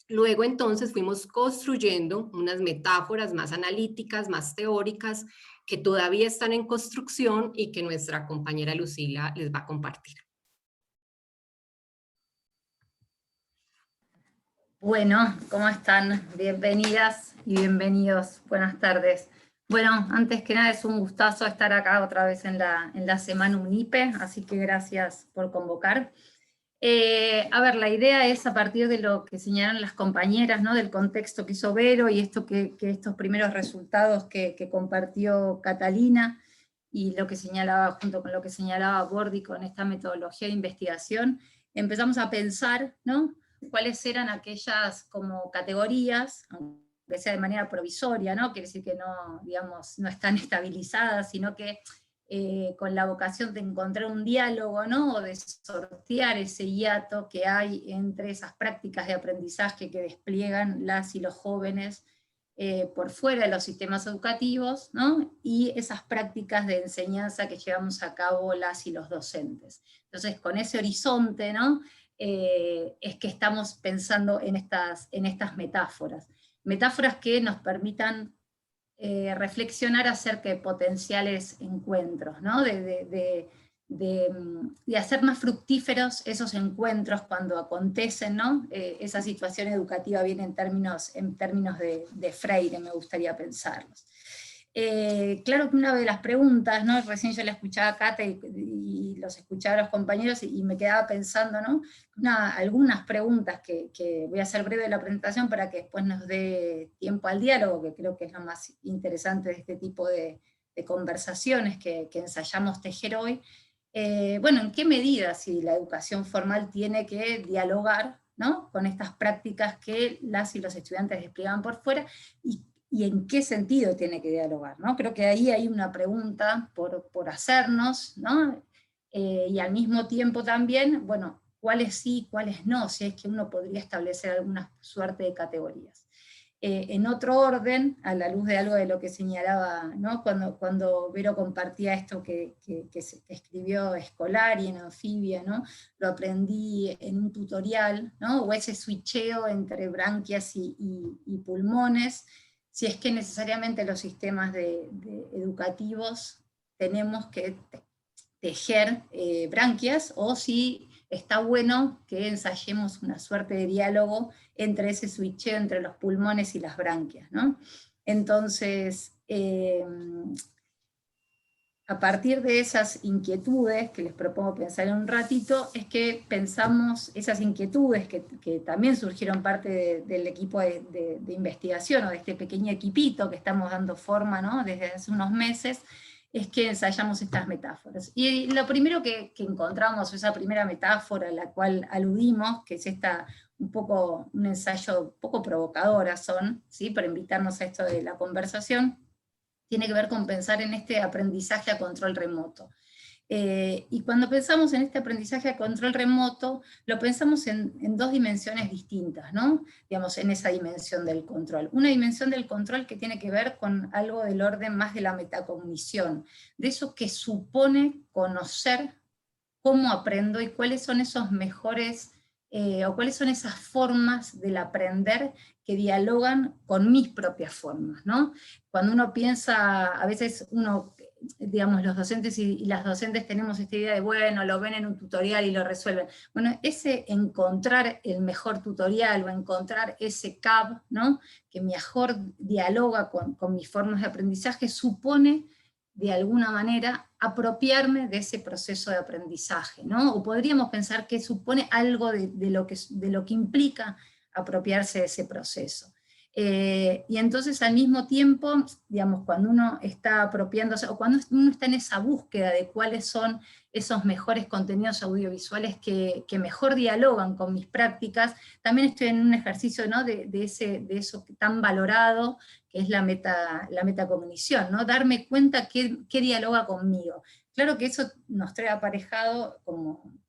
luego entonces fuimos construyendo unas metáforas más analíticas, más teóricas, que todavía están en construcción y que nuestra compañera Lucila les va a compartir. Bueno, ¿cómo están? Bienvenidas y bienvenidos. Buenas tardes. Bueno, antes que nada es un gustazo estar acá otra vez en la Semana UNIPE, así que gracias por convocar. A ver, la idea es a partir de lo que señalaron las compañeras, ¿no? Del contexto que hizo Vero y que estos primeros resultados que compartió Catalina y lo que señalaba, junto con lo que señalaba Bordi con esta metodología de investigación, empezamos a pensar, ¿no? Cuáles eran aquellas como categorías, aunque sea de manera provisoria, ¿no? Quiere decir que no, digamos, no están estabilizadas, sino que con la vocación de encontrar un diálogo, ¿no? O de sortear ese hiato que hay entre esas prácticas de aprendizaje que despliegan las y los jóvenes por fuera de los sistemas educativos, ¿no? Y esas prácticas de enseñanza que llevamos a cabo las y los docentes. Entonces, con ese horizonte, ¿no? Es que estamos pensando en estas metáforas. Metáforas que nos permitan reflexionar acerca de potenciales encuentros, ¿no? de de hacer más fructíferos esos encuentros cuando acontecen, ¿no? Esa situación educativa viene en términos de Freire, me gustaría pensarlos. Claro que una de las preguntas, ¿no? Recién yo la escuchaba a Cata y los escuchaba a los compañeros y me quedaba pensando, ¿no? Algunas preguntas que voy a hacer breve de la presentación para que después nos dé tiempo al diálogo, que creo que es lo más interesante de este tipo de conversaciones que ensayamos tejer hoy. Bueno, ¿en qué medida si la educación formal tiene que dialogar, ¿no? Con estas prácticas que las y los estudiantes despliegan por fuera, y en qué sentido tiene que dialogar, ¿no? Creo que ahí hay una pregunta por hacernos, ¿no? Y al mismo tiempo también, bueno, cuáles sí, cuáles no, si es que uno podría establecer alguna suerte de categorías. En otro orden, a la luz de algo de lo que señalaba, ¿no? Cuando Vero compartía esto que escribió Escolari en Anfibia, ¿no? Lo aprendí en un tutorial, ¿no? O ese switcheo entre branquias y pulmones, si es que necesariamente los sistemas educativos tenemos que tejer branquias, o si está bueno que ensayemos una suerte de diálogo entre ese switcheo entre los pulmones y las branquias, ¿no? Entonces, a partir de esas inquietudes, que les propongo pensar en un ratito, es que pensamos esas inquietudes que también surgieron parte del equipo de investigación, o de este pequeño equipito que estamos dando forma, ¿no? Desde hace unos meses, es que ensayamos estas metáforas. Y lo primero que encontramos, esa primera metáfora a la cual aludimos, que es un ensayo un poco provocadora ¿sí? Para invitarnos a esto de la conversación, tiene que ver con pensar en este aprendizaje a control remoto. Y cuando pensamos en este aprendizaje a control remoto, lo pensamos en dos dimensiones distintas, ¿no? Digamos, en esa dimensión del control. Una dimensión del control que tiene que ver con algo del orden más de la metacognición, de eso que supone conocer cómo aprendo y cuáles son esos mejores, o cuáles son esas formas del aprender que dialogan con mis propias formas, ¿no? Cuando uno piensa, a veces digamos, los docentes y las docentes tenemos esta idea de, bueno, lo ven en un tutorial y lo resuelven. Bueno, ese encontrar el mejor tutorial, o encontrar ese CAB, ¿no? Que mejor dialoga con mis formas de aprendizaje, supone, de alguna manera, apropiarme de ese proceso de aprendizaje, ¿no? O podríamos pensar que supone algo de lo que implica apropiarse de ese proceso. Y entonces al mismo tiempo, digamos, cuando uno está apropiándose, o cuando uno está en esa búsqueda de cuáles son esos mejores contenidos audiovisuales que mejor dialogan con mis prácticas, también estoy en un ejercicio, ¿no? de eso tan valorado, que es la metacognición, ¿no? Darme cuenta qué dialoga conmigo. Claro que eso nos trae aparejado como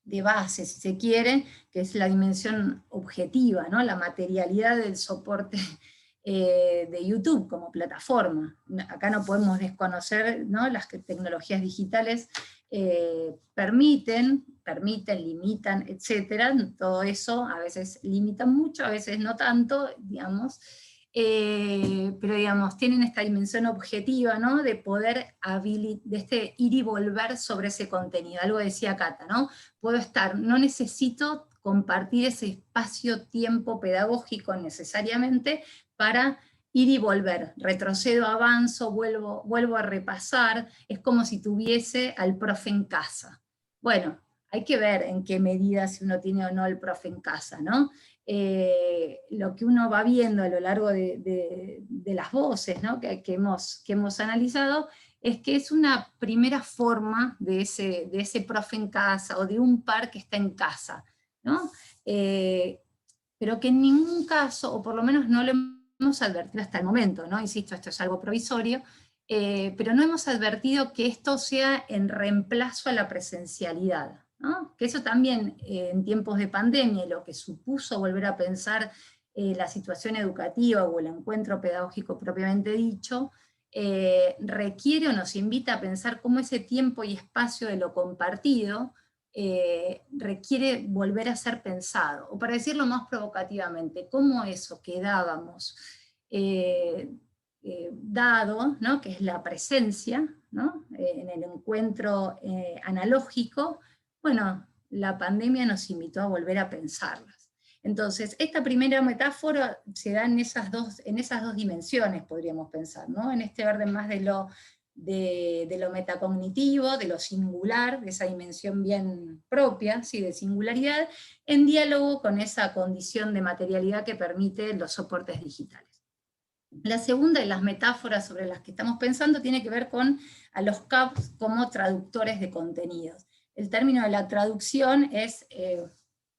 de base, si se quiere, que es la dimensión objetiva, ¿no? La materialidad del soporte de YouTube como plataforma. Acá no podemos desconocer, ¿no? Las tecnologías digitales permiten, limitan, etcétera. Todo eso a veces limitan mucho, a veces no tanto, digamos. Pero digamos, tienen esta dimensión objetiva, ¿no? De poder de ir y volver sobre ese contenido. Algo decía Cata, ¿no? No necesito compartir ese espacio-tiempo pedagógico necesariamente para ir y volver. Retrocedo, avanzo, vuelvo a repasar. Es como si tuviese al profe en casa. Bueno, hay que ver en qué medida si uno tiene o no el profe en casa, ¿no? Lo que uno va viendo a lo largo de las voces, ¿no? que hemos analizado, es que es una primera forma de ese profe en casa, o de un par que está en casa, ¿no? Pero que en ningún caso, o por lo menos no lo hemos advertido hasta el momento, ¿no? Insisto, esto es algo provisorio, pero no hemos advertido que esto sea en reemplazo a la presencialidad, ¿no? Que eso también en tiempos de pandemia, lo que supuso volver a pensar la situación educativa o el encuentro pedagógico propiamente dicho, requiere o nos invita a pensar cómo ese tiempo y espacio de lo compartido requiere volver a ser pensado, o para decirlo más provocativamente, cómo eso que dábamos dado, ¿no? Que es la presencia, ¿no? En el encuentro analógico, bueno, la pandemia nos invitó a volver a pensarlas. Entonces, esta primera metáfora se da en esas dos dimensiones, podríamos pensar, ¿no? En este orden más de lo metacognitivo, de lo singular, de esa dimensión bien propia, ¿sí? De singularidad, en diálogo con esa condición de materialidad que permite los soportes digitales. La segunda de las metáforas sobre las que estamos pensando tiene que ver con a los CAPs como traductores de contenidos. El término de la traducción es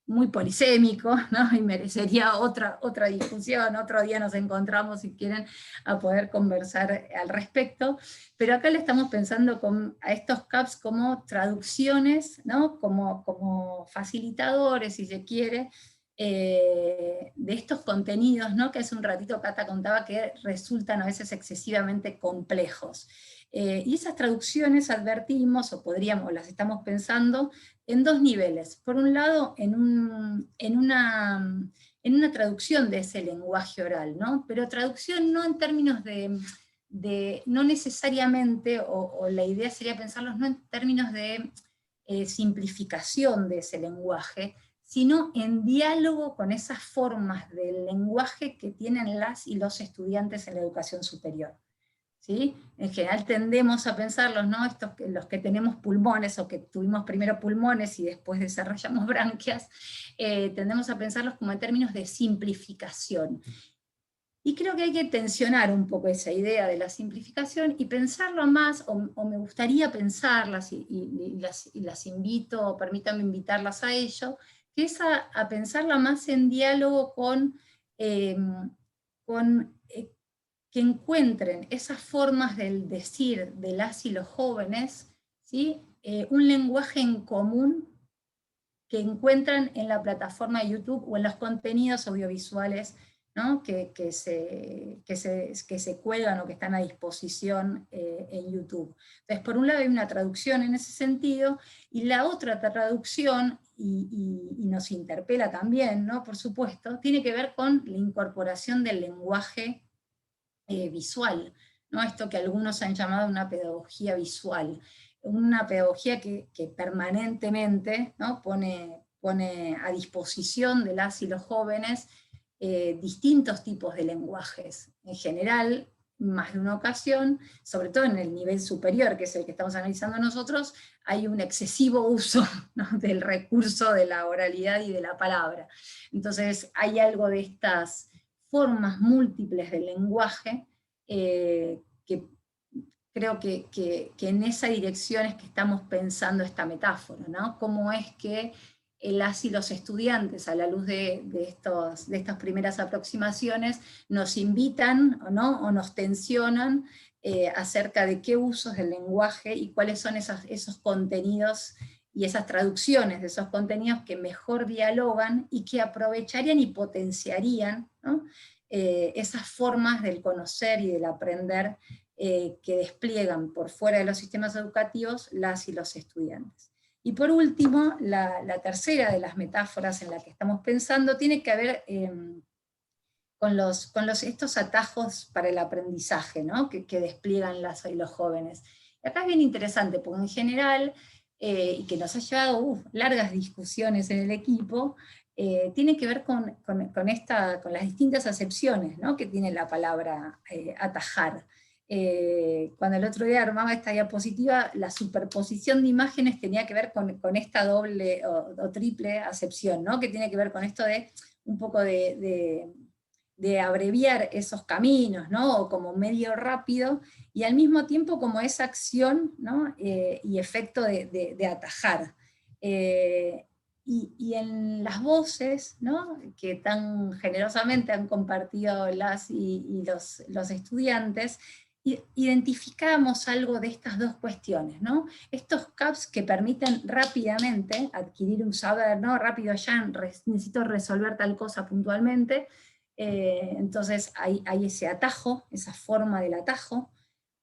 muy polisémico, ¿no? Y merecería otra discusión, otro día nos encontramos si quieren a poder conversar al respecto, pero acá le estamos pensando a estos CAPs como traducciones, ¿no? Como facilitadores, si se quiere, de estos contenidos, ¿no? Que hace un ratito Cata contaba que resultan a veces excesivamente complejos. Y esas traducciones advertimos, o las estamos pensando, en dos niveles. Por un lado, en una traducción de ese lenguaje oral, ¿no? Pero traducción no en términos no necesariamente, o la idea sería pensarlos no en términos de simplificación de ese lenguaje, sino en diálogo con esas formas del lenguaje que tienen las y los estudiantes en la educación superior. ¿Sí? En general tendemos a pensarlos, ¿no? Los que tenemos pulmones, o que tuvimos primero pulmones y después desarrollamos branquias, tendemos a pensarlos como en términos de simplificación. Y creo que hay que tensionar un poco esa idea de la simplificación y pensarlo más, o me gustaría pensarlas, y las invito, permítanme invitarlas a ello, que es a pensarla más en diálogo con que encuentren esas formas del decir de las y los jóvenes, ¿sí? Un lenguaje en común que encuentran en la plataforma de YouTube o en los contenidos audiovisuales, ¿no? que se cuelgan o que están a disposición en YouTube. Entonces, por un lado hay una traducción en ese sentido, y la otra traducción, y nos interpela también, ¿no? Por supuesto, tiene que ver con la incorporación del lenguaje visual, ¿no? Esto que algunos han llamado una pedagogía visual, una pedagogía que permanentemente, ¿no? pone a disposición de las y los jóvenes distintos tipos de lenguajes. En general, más de una ocasión, sobre todo en el nivel superior, que es el que estamos analizando nosotros, hay un excesivo uso, ¿no? del recurso de la oralidad y de la palabra. Entonces hay algo de estas formas múltiples del lenguaje, que creo que en esa dirección es que estamos pensando esta metáfora, ¿no? Cómo es que las y los estudiantes, a la luz de estas primeras aproximaciones, nos invitan, ¿no? O nos tensionan acerca de qué usos del lenguaje y cuáles son esos contenidos y esas traducciones de esos contenidos que mejor dialogan y que aprovecharían y potenciarían, ¿no? Esas formas del conocer y del aprender que despliegan por fuera de los sistemas educativos las y los estudiantes. Y por último, la tercera de las metáforas en la que estamos pensando tiene que ver con estos atajos para el aprendizaje, ¿no? que despliegan las y los jóvenes. Y acá es bien interesante, porque en general, y que nos ha llevado largas discusiones en el equipo, tiene que ver con las distintas acepciones, ¿no? que tiene la palabra atajar. Cuando el otro día armaba esta diapositiva, la superposición de imágenes tenía que ver con esta doble o triple acepción, ¿no? que tiene que ver con esto de un poco de abreviar esos caminos, ¿no? o como medio rápido, y al mismo tiempo como esa acción, ¿no? Y efecto de atajar. Y en las voces, ¿no? que tan generosamente han compartido las y los estudiantes, identificamos algo de estas dos cuestiones, ¿no? Estos CAPs que permiten rápidamente adquirir un saber, ¿no? rápido ya, necesito resolver tal cosa puntualmente, entonces hay ese atajo, esa forma del atajo,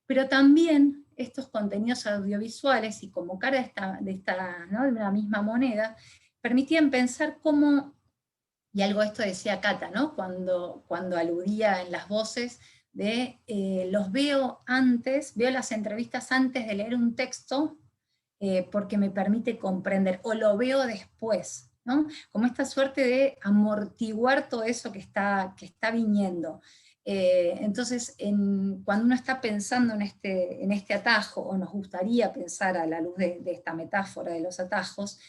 pero también estos contenidos audiovisuales, y como cara ¿no? de una misma moneda, permitían pensar cómo, y algo esto decía Cata, ¿no? cuando aludía en las voces, los veo antes, veo las entrevistas antes de leer un texto, porque me permite comprender, o lo veo después, ¿no? Como esta suerte de amortiguar todo eso que está viniendo. Entonces, cuando uno está pensando en este atajo, o nos gustaría pensar a la luz de esta metáfora de los atajos,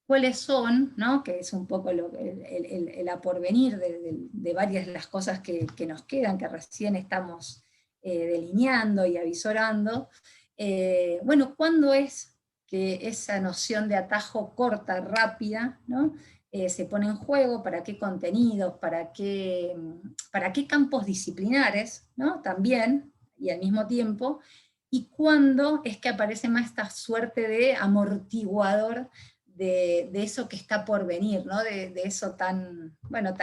cuáles son, ¿no? Que es un poco el aporvenir de varias de las cosas que nos quedan, que recién estamos delineando y avisorando. Bueno, ¿cuándo es que esa noción de atajo corta, rápida, ¿no? Se pone en juego? ¿Para qué contenidos? ¿Para qué campos disciplinares, ¿no? También, y al mismo tiempo. ¿Y cuándo es que aparece más esta suerte de amortiguador de eso que está por venir, ¿no? De eso tan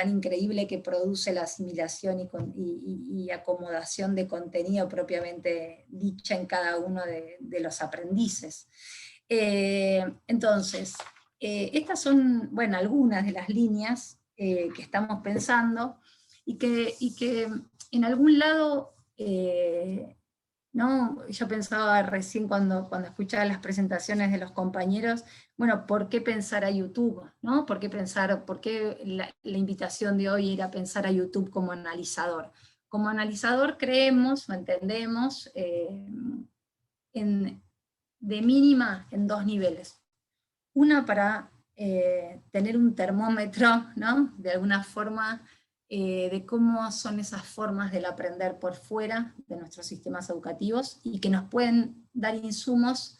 increíble que produce la asimilación y acomodación de contenido propiamente dicha en cada uno de los aprendices. Entonces, estas son, bueno, algunas de las líneas que estamos pensando, y que en algún lado, ¿no? Yo pensaba recién cuando escuchaba las presentaciones de los compañeros, bueno, ¿por qué pensar a YouTube? ¿No? ¿Por qué la invitación de hoy era pensar a YouTube como analizador? Como analizador creemos o entendemos de mínima en dos niveles. Una, para tener un termómetro, ¿no? De alguna forma, de cómo son esas formas del aprender por fuera de nuestros sistemas educativos, y que nos pueden dar insumos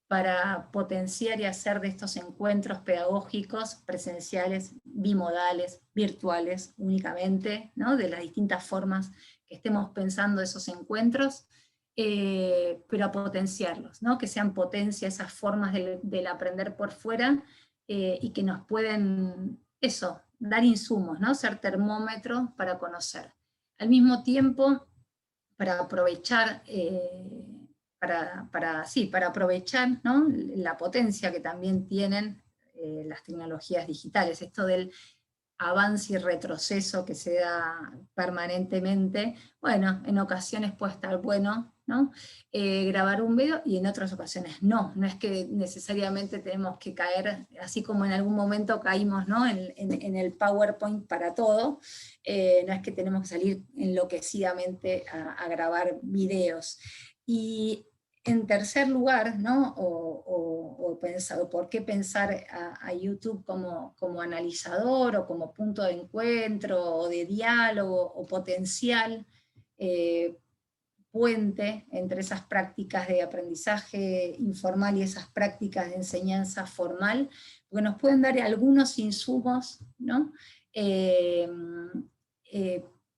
para potenciar y hacer de estos encuentros pedagógicos presenciales, bimodales, virtuales únicamente, ¿no? De las distintas formas que estemos pensando esos encuentros, pero a potenciarlos, ¿no? Que sean potencia esas formas del aprender por fuera, y que nos pueden, dar insumos, ¿no? Ser termómetro para conocer. Al mismo tiempo, para aprovechar, para aprovechar, ¿no? La potencia que también tienen las tecnologías digitales, esto del avance y retroceso que se da permanentemente. Bueno, en ocasiones puede estar bueno, ¿no? Grabar un video, y en otras ocasiones no es que necesariamente tenemos que caer, así como en algún momento caímos, ¿no? en el PowerPoint para todo, no es que tenemos que salir enloquecidamente a grabar videos. Y en tercer lugar, ¿no? ¿Por qué pensar a YouTube como analizador, o como punto de encuentro, o de diálogo, o potencial puente entre esas prácticas de aprendizaje informal y esas prácticas de enseñanza formal? Porque nos pueden dar algunos insumos, ¿no?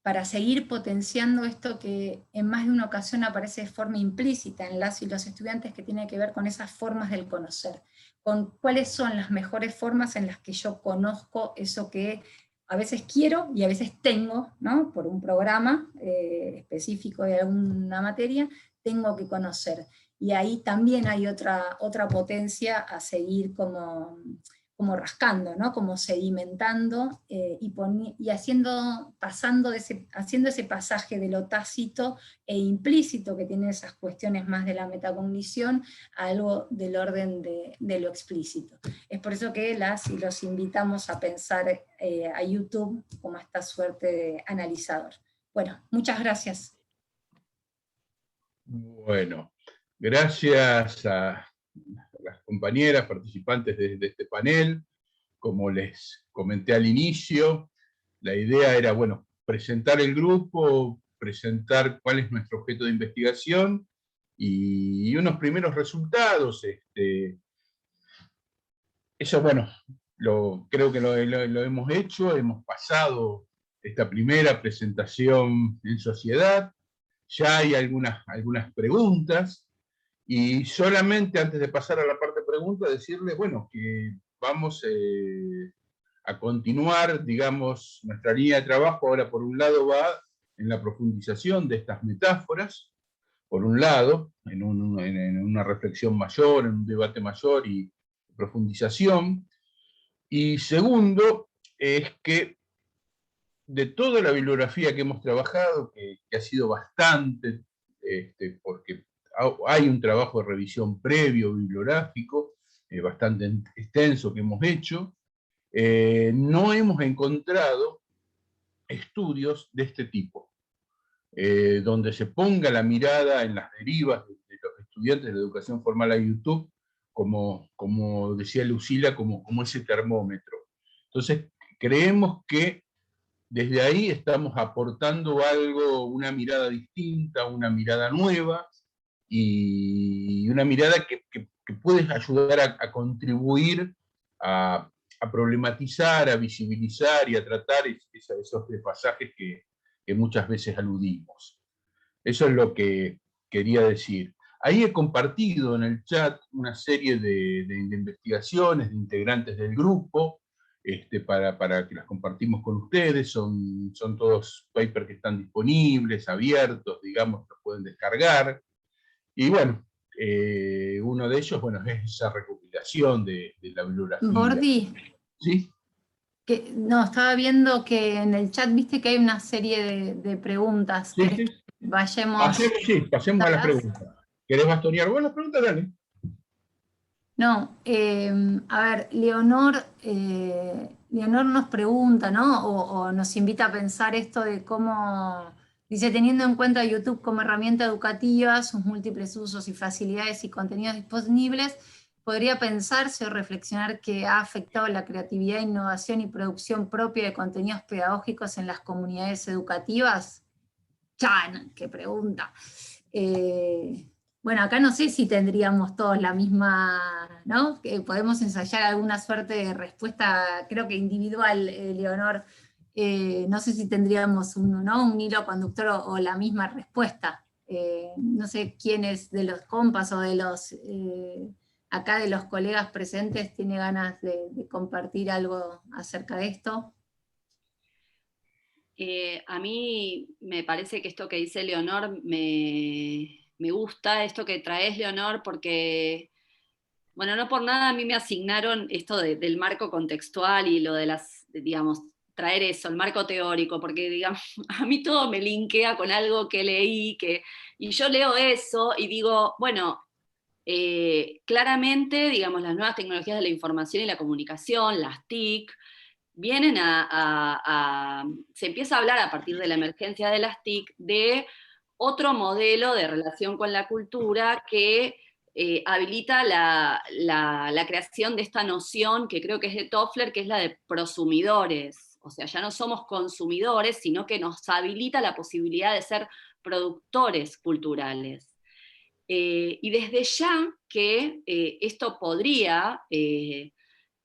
Para seguir potenciando esto que en más de una ocasión aparece de forma implícita en las y los estudiantes, que tiene que ver con esas formas del conocer, con cuáles son las mejores formas en las que yo conozco eso que a veces quiero y a veces tengo, ¿no? Por un programa específico de alguna materia, tengo que conocer. Y ahí también hay otra potencia a seguir como rascando, ¿no? Como sedimentando, y haciendo ese pasaje de lo tácito e implícito que tienen esas cuestiones más de la metacognición, a algo del orden de lo explícito. Es por eso que los invitamos a pensar a YouTube como esta suerte de analizador. Bueno, muchas gracias. Bueno, gracias a las compañeras participantes de este panel. Como les comenté al inicio, la idea era, bueno, presentar el grupo, presentar cuál es nuestro objeto de investigación y unos primeros resultados. Eso, bueno, creo que lo hemos hecho, hemos pasado esta primera presentación en sociedad, ya hay algunas preguntas. Y solamente antes de pasar a la parte de preguntas, decirles, bueno, que vamos a continuar, digamos, nuestra línea de trabajo. Ahora, por un lado, va en la profundización de estas metáforas, por un lado, en una reflexión mayor, en un debate mayor y profundización. Y segundo, es que de toda la bibliografía que hemos trabajado, que ha sido bastante, porque hay un trabajo de revisión previo bibliográfico, bastante extenso que hemos hecho, no hemos encontrado estudios de este tipo, donde se ponga la mirada en las derivas de los estudiantes de la educación formal a YouTube, como decía Lucila, como ese termómetro. Entonces, creemos que desde ahí estamos aportando algo, una mirada distinta, una mirada nueva, y una mirada que puede ayudar a contribuir a problematizar, a visibilizar y a tratar esos pasajes que muchas veces aludimos. Eso es lo que quería decir. Ahí he compartido en el chat una serie de investigaciones de integrantes del grupo, para que las compartimos con ustedes. Son todos papers que están disponibles, abiertos, digamos, los pueden descargar. Y bueno, uno de ellos, bueno, es esa recopilación de la bibliografía. Bordi, ¿Sí? no, estaba viendo que en el chat viste que hay una serie de preguntas. Sí, ¿Querés sí. que vayamos? Pasemos a las preguntas. ¿Querés bastonear vos las preguntas? Dale. No, a ver, Leonor nos pregunta, ¿no? O nos invita a pensar esto de cómo, dice, teniendo en cuenta YouTube como herramienta educativa, sus múltiples usos y facilidades y contenidos disponibles, ¿podría pensarse o reflexionar que ha afectado la creatividad, innovación y producción propia de contenidos pedagógicos en las comunidades educativas? ¡Chan! ¡Qué pregunta! Bueno, acá no sé si tendríamos todos la misma, ¿no? Que podemos ensayar alguna suerte de respuesta, creo que individual, Leonor. No sé si tendríamos un hilo conductor o la misma respuesta. No sé quiénes de los compas o de los, acá de los colegas presentes tiene ganas de compartir algo acerca de esto. A mí me parece que esto que dice Leonor me gusta, esto que traes, Leonor, porque, bueno, no por nada a mí me asignaron esto del marco contextual y lo de las, digamos, traer eso, el marco teórico, porque, digamos, a mí todo me linkea con algo que leí, y yo leo eso y digo, bueno, claramente, digamos, las nuevas tecnologías de la información y la comunicación, las TIC, vienen se empieza a hablar a partir de la emergencia de las TIC de otro modelo de relación con la cultura que habilita la creación de esta noción que creo que es de Toffler, que es la de prosumidores. O sea, ya no somos consumidores, sino que nos habilita la posibilidad de ser productores culturales. Y desde ya que esto podría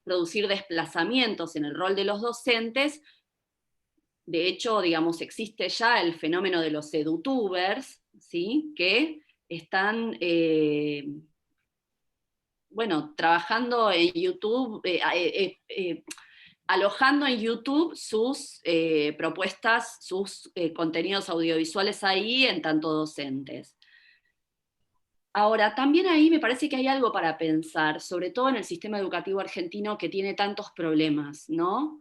producir desplazamientos en el rol de los docentes. De hecho, digamos, existe ya el fenómeno de los edutubers, ¿sí? Que están, bueno, trabajando en YouTube, alojando en YouTube sus propuestas, sus contenidos audiovisuales ahí en tanto docentes. Ahora, también ahí me parece que hay algo para pensar, sobre todo en el sistema educativo argentino que tiene tantos problemas, ¿no?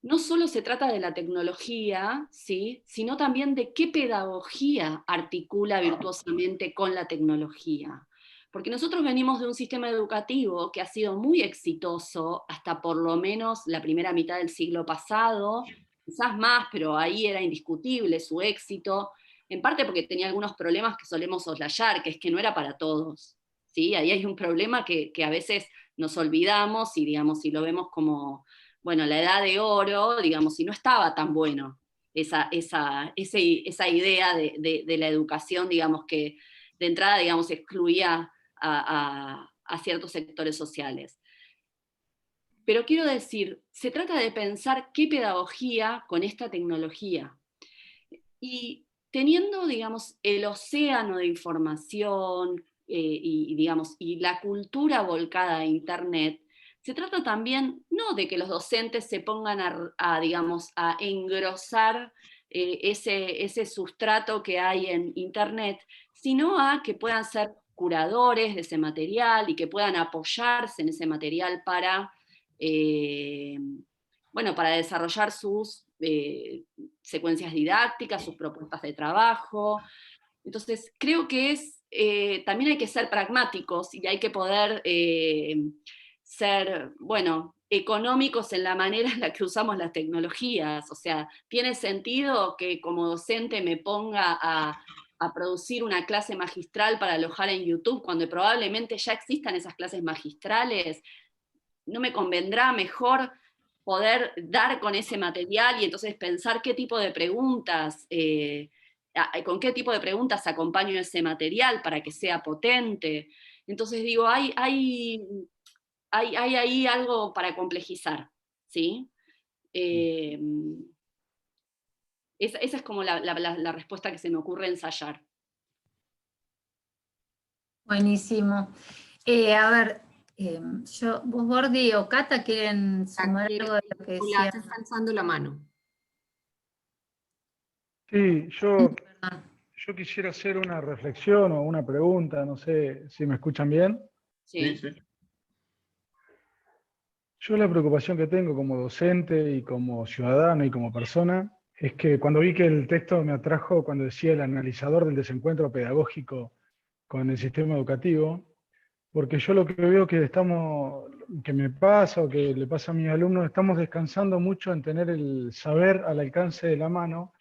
No solo se trata de la tecnología, ¿sí? Sino también de qué pedagogía articula virtuosamente con la tecnología. Porque nosotros venimos de un sistema educativo que ha sido muy exitoso hasta por lo menos la primera mitad del siglo pasado, quizás más, pero ahí era indiscutible su éxito, en parte porque tenía algunos problemas que solemos soslayar, que es que no era para todos, ¿sí? Ahí hay un problema que a veces nos olvidamos y, digamos, si lo vemos como, bueno, la edad de oro, digamos, si no estaba tan bueno esa idea de la educación, digamos, que de entrada, digamos, excluía a ciertos sectores sociales. Pero quiero decir, se trata de pensar qué pedagogía con esta tecnología. Y teniendo, digamos, el océano de información digamos, y la cultura volcada a Internet, se trata también no de que los docentes se pongan digamos, a engrosar ese sustrato que hay en Internet, sino a que puedan ser curadores de ese material y que puedan apoyarse en ese material para bueno, para desarrollar sus secuencias didácticas, sus propuestas de trabajo. Entonces, creo que también hay que ser pragmáticos y hay que poder ser, bueno, económicos en la manera en la que usamos las tecnologías. O sea, ¿tiene sentido que como docente me ponga a producir una clase magistral para alojar en YouTube cuando probablemente ya existan esas clases magistrales? ¿No me convendrá mejor poder dar con ese material y entonces pensar qué tipo de preguntas, con qué tipo de preguntas acompaño ese material para que sea potente? Entonces digo, hay ahí algo para complejizar, ¿sí? Esa es como la respuesta que se me ocurre ensayar. Buenísimo. A ver, vos, Gordi o Cata, ¿quieren sumar algo de lo que decía? Hola, te está alzando la mano. Sí, Perdón. yo quisiera hacer una reflexión o una pregunta, no sé si me escuchan bien. Sí, Sí. sí. Yo la preocupación que tengo como docente y como ciudadano y como persona es que cuando vi que el texto me atrajo cuando decía el analizador del desencuentro pedagógico con el sistema educativo, porque yo lo que veo que me pasa o que le pasa a mis alumnos, estamos descansando mucho en tener el saber al alcance de la mano,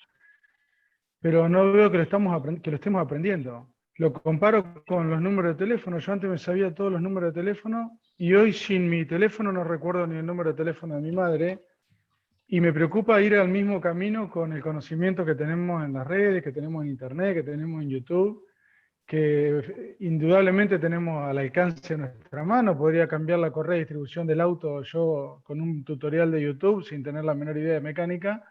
pero no veo que que lo estemos aprendiendo. Lo comparo con los números de teléfono. Yo antes me sabía todos los números de teléfono y hoy sin mi teléfono no recuerdo ni el número de teléfono de mi madre. Y me preocupa ir al mismo camino con el conocimiento que tenemos en las redes, que tenemos en Internet, que tenemos en YouTube, que indudablemente tenemos al alcance de nuestra mano. Podría cambiar la correa de distribución del auto yo con un tutorial de YouTube sin tener la menor idea de mecánica,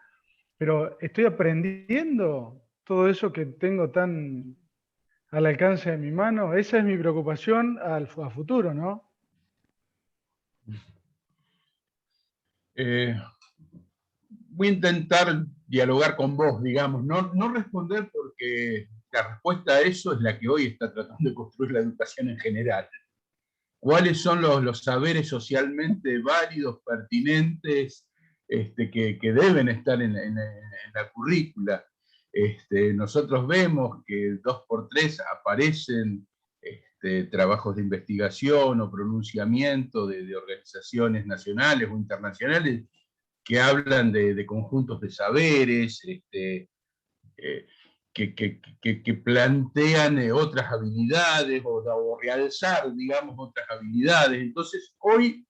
pero estoy aprendiendo todo eso que tengo tan al alcance de mi mano. Esa es mi preocupación a futuro, ¿no? Voy a intentar dialogar con vos, digamos, no responder porque la respuesta a eso es la que hoy está tratando de construir la educación en general. ¿Cuáles son los saberes socialmente válidos, pertinentes, que deben estar en la currícula? Nosotros vemos que 2x3 aparecen trabajos de investigación o pronunciamiento de organizaciones nacionales o internacionales que hablan de conjuntos de saberes, que plantean otras habilidades o realzar, digamos, otras habilidades. Entonces, hoy,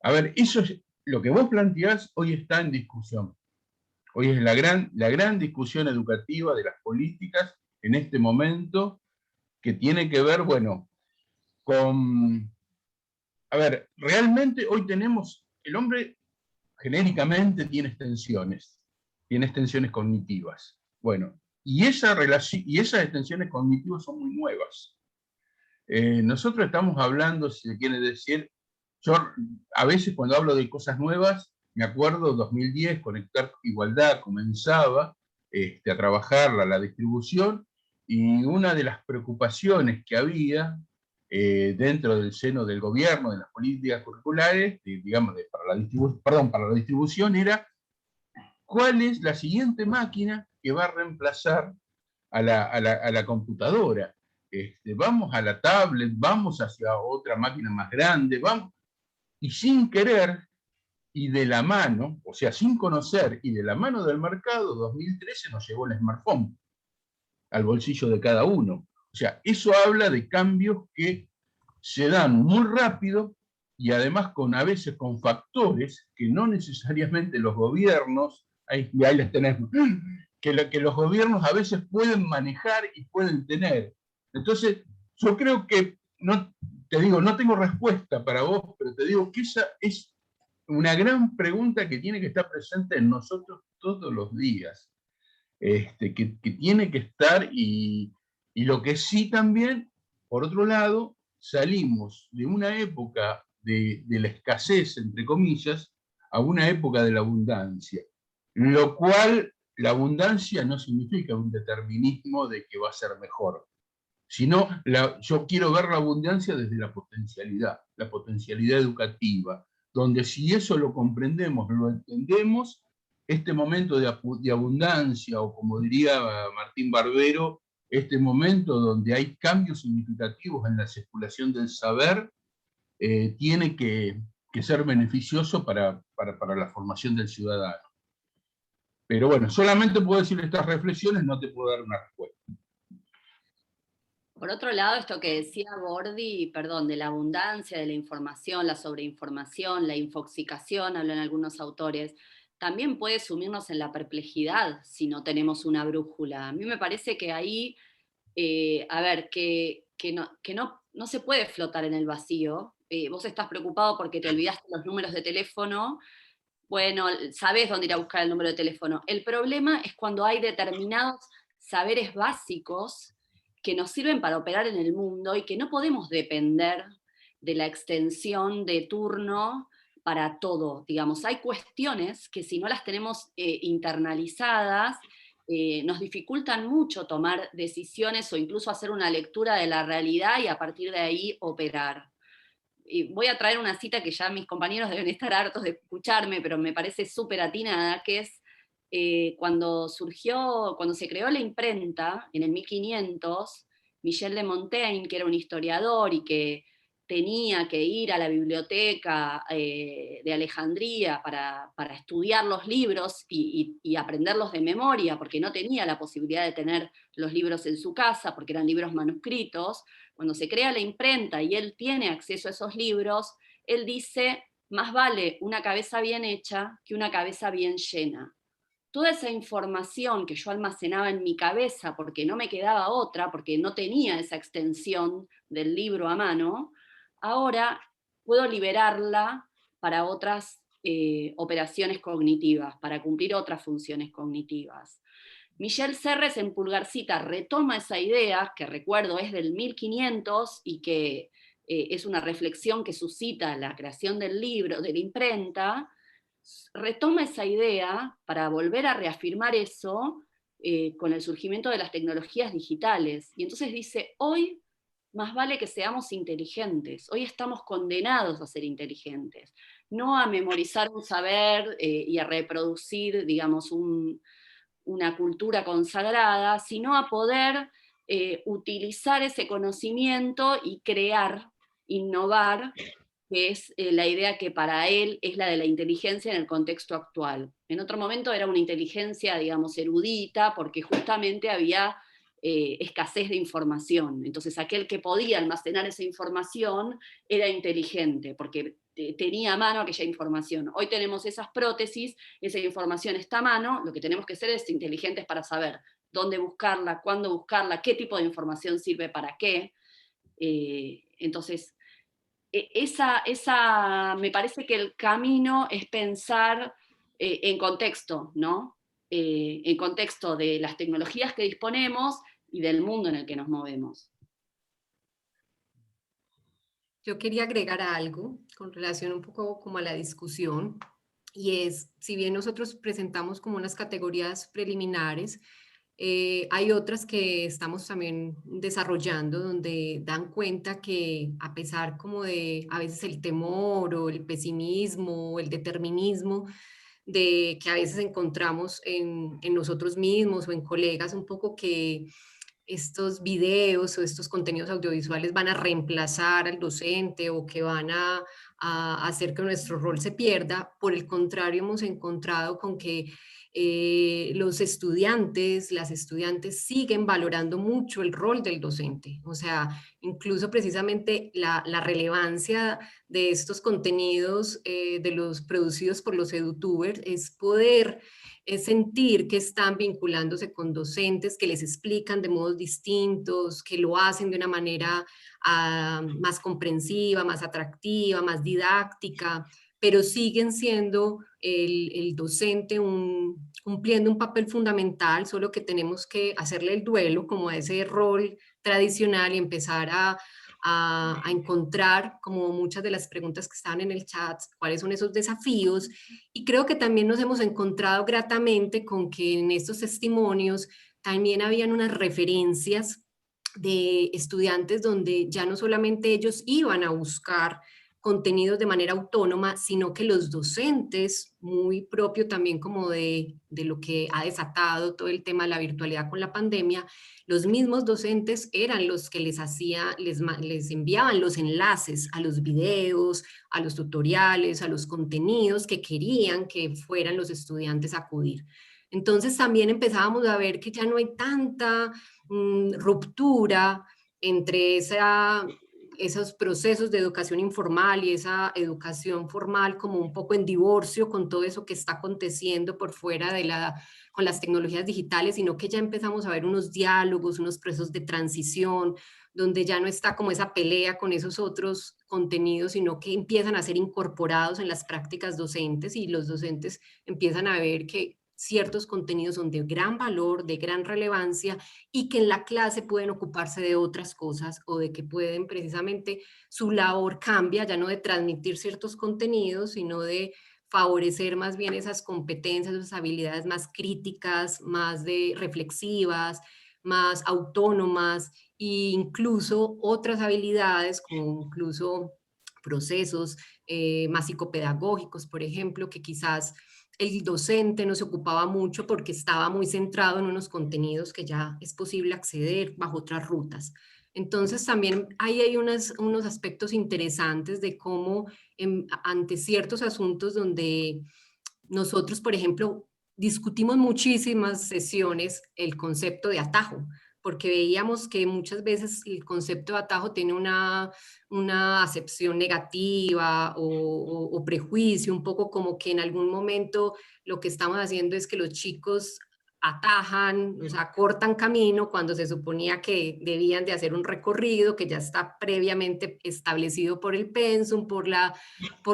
a ver, eso es lo que vos planteás, hoy está en discusión. Hoy es la gran discusión educativa de las políticas en este momento, que tiene que ver, bueno, con... A ver, realmente hoy tenemos, el hombre genéricamente tiene extensiones cognitivas. Bueno, y esas extensiones cognitivas son muy nuevas. Nosotros estamos hablando, si se quiere decir, yo a veces cuando hablo de cosas nuevas, me acuerdo 2010, Conectar Igualdad comenzaba a trabajar la distribución, y una de las preocupaciones que había dentro del seno del gobierno, de las políticas curriculares, digamos, para la distribución, era cuál es la siguiente máquina que va a reemplazar a la computadora. Vamos a la tablet, vamos hacia otra máquina más grande, vamos, y sin querer y de la mano, o sea, sin conocer y de la mano del mercado, 2013 nos llegó el smartphone al bolsillo de cada uno. O sea, eso habla de cambios que se dan muy rápido y además a veces con factores que no necesariamente los gobiernos, ahí las tenemos, que los gobiernos a veces pueden manejar y pueden tener. Entonces, yo creo que, te digo, no tengo respuesta para vos, pero te digo que esa es una gran pregunta que tiene que estar presente en nosotros todos los días, que tiene que estar, y lo que sí también, por otro lado, salimos de una época de la escasez, entre comillas, a una época de la abundancia, lo cual la abundancia no significa un determinismo de que va a ser mejor, sino yo quiero ver la abundancia desde la potencialidad educativa, donde si eso lo comprendemos, lo entendemos, este momento de abundancia, o como diría Martín Barbero, este momento donde hay cambios significativos en la circulación del saber, tiene que ser beneficioso para la formación del ciudadano. Pero bueno, solamente puedo decir estas reflexiones, no te puedo dar una respuesta. Por otro lado, esto que decía Bordi, perdón, de la abundancia de la información, la sobreinformación, la infoxicación, hablan algunos autores, también puede sumirnos en la perplejidad si no tenemos una brújula. A mí me parece que ahí, a ver, que no se puede flotar en el vacío. Vos estás preocupado porque te olvidaste los números de teléfono, bueno, sabés dónde ir a buscar el número de teléfono. El problema es cuando hay determinados saberes básicos que nos sirven para operar en el mundo y que no podemos depender de la extensión de turno para todo. Digamos, hay cuestiones que si no las tenemos internalizadas, nos dificultan mucho tomar decisiones o incluso hacer una lectura de la realidad y a partir de ahí operar. Y voy a traer una cita que ya mis compañeros deben estar hartos de escucharme, pero me parece súper atinada, que es cuando se creó la imprenta en el 1500, Michel de Montaigne, que era un historiador y que tenía que ir a la biblioteca de Alejandría para estudiar los libros y aprenderlos de memoria, porque no tenía la posibilidad de tener los libros en su casa, porque eran libros manuscritos. Cuando se crea la imprenta y él tiene acceso a esos libros, él dice, más vale una cabeza bien hecha que una cabeza bien llena. Toda esa información que yo almacenaba en mi cabeza porque no me quedaba otra, porque no tenía esa extensión del libro a mano, ahora puedo liberarla para otras operaciones cognitivas, para cumplir otras funciones cognitivas. Michel Serres en Pulgarcita retoma esa idea, que recuerdo es del 1500 y que es una reflexión que suscita la creación del libro, de la imprenta, retoma esa idea para volver a reafirmar eso con el surgimiento de las tecnologías digitales. Y entonces dice, hoy más vale que seamos inteligentes, hoy estamos condenados a ser inteligentes, no a memorizar un saber y a reproducir, digamos, una cultura consagrada, sino a poder utilizar ese conocimiento y crear, innovar, que es la idea que para él es la de la inteligencia en el contexto actual. En otro momento era una inteligencia, digamos, erudita, porque justamente había escasez de información. Entonces aquel que podía almacenar esa información era inteligente, porque tenía a mano aquella información. Hoy tenemos esas prótesis, esa información está a mano, lo que tenemos que ser es inteligentes para saber dónde buscarla, cuándo buscarla, qué tipo de información sirve para qué. Entonces, me parece que el camino es pensar en contexto, ¿no? En contexto de las tecnologías que disponemos y del mundo en el que nos movemos. Yo quería agregar algo con relación un poco como a la discusión, y es, si bien nosotros presentamos como unas categorías preliminares, hay otras que estamos también desarrollando donde dan cuenta que a pesar como de a veces el temor o el pesimismo o el determinismo de que a veces encontramos en nosotros mismos o en colegas, un poco que estos videos o estos contenidos audiovisuales van a reemplazar al docente o que van a hacer que nuestro rol se pierda. Por el contrario, hemos encontrado con que los estudiantes, las estudiantes siguen valorando mucho el rol del docente. O sea, incluso precisamente la relevancia de estos contenidos, de los producidos por los edutubers, es poder sentir que están vinculándose con docentes que les explican de modos distintos, que lo hacen de una manera más comprensiva, más atractiva, más didáctica, pero siguen siendo el docente cumpliendo un papel fundamental, solo que tenemos que hacerle el duelo como a ese rol tradicional y empezar a encontrar, como muchas de las preguntas que estaban en el chat, cuáles son esos desafíos. Y creo que también nos hemos encontrado gratamente con que en estos testimonios también habían unas referencias de estudiantes donde ya no solamente ellos iban a buscar contenidos de manera autónoma, sino que los docentes, muy propio también como de lo que ha desatado todo el tema de la virtualidad con la pandemia, los mismos docentes eran los que les enviaban los enlaces a los videos, a los tutoriales, a los contenidos que querían que fueran los estudiantes a acudir. Entonces también empezábamos a ver que ya no hay tanta ruptura entre esos procesos de educación informal y esa educación formal, como un poco en divorcio con todo eso que está aconteciendo por fuera con las tecnologías digitales, sino que ya empezamos a ver unos diálogos, unos procesos de transición, donde ya no está como esa pelea con esos otros contenidos, sino que empiezan a ser incorporados en las prácticas docentes, y los docentes empiezan a ver que ciertos contenidos son de gran valor, de gran relevancia, y que en la clase pueden ocuparse de otras cosas, o de que pueden precisamente, su labor cambia, ya no de transmitir ciertos contenidos, sino de favorecer más bien esas competencias, esas habilidades más críticas, más reflexivas, más autónomas, e incluso otras habilidades como incluso procesos más psicopedagógicos, por ejemplo, que quizás el docente no se ocupaba mucho porque estaba muy centrado en unos contenidos que ya es posible acceder bajo otras rutas. Entonces también ahí hay unos aspectos interesantes de cómo ante ciertos asuntos donde nosotros, por ejemplo, discutimos muchísimas sesiones el concepto de atajo, porque veíamos que muchas veces el concepto de atajo tiene una acepción negativa o prejuicio, un poco como que en algún momento lo que estamos haciendo es que los chicos atajan, o sea, cortan camino cuando se suponía que debían de hacer un recorrido que ya está previamente establecido por el pensum, por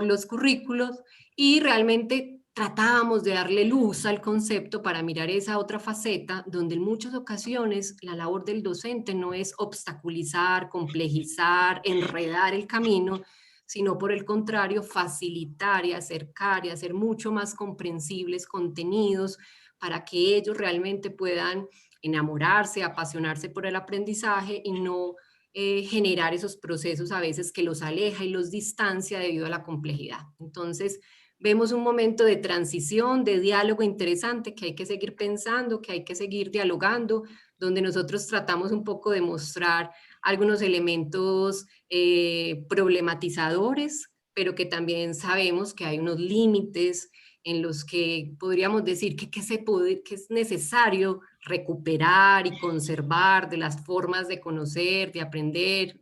los currículos, y realmente tratábamos de darle luz al concepto para mirar esa otra faceta donde en muchas ocasiones la labor del docente no es obstaculizar, complejizar, enredar el camino, sino por el contrario, facilitar y acercar y hacer mucho más comprensibles contenidos para que ellos realmente puedan enamorarse, apasionarse por el aprendizaje y no generar esos procesos a veces que los aleja y los distancia debido a la complejidad. Entonces, vemos un momento de transición, de diálogo interesante que hay que seguir pensando, que hay que seguir dialogando, donde nosotros tratamos un poco de mostrar algunos elementos problematizadores, pero que también sabemos que hay unos límites en los que podríamos decir que es necesario recuperar y conservar de las formas de conocer, de aprender,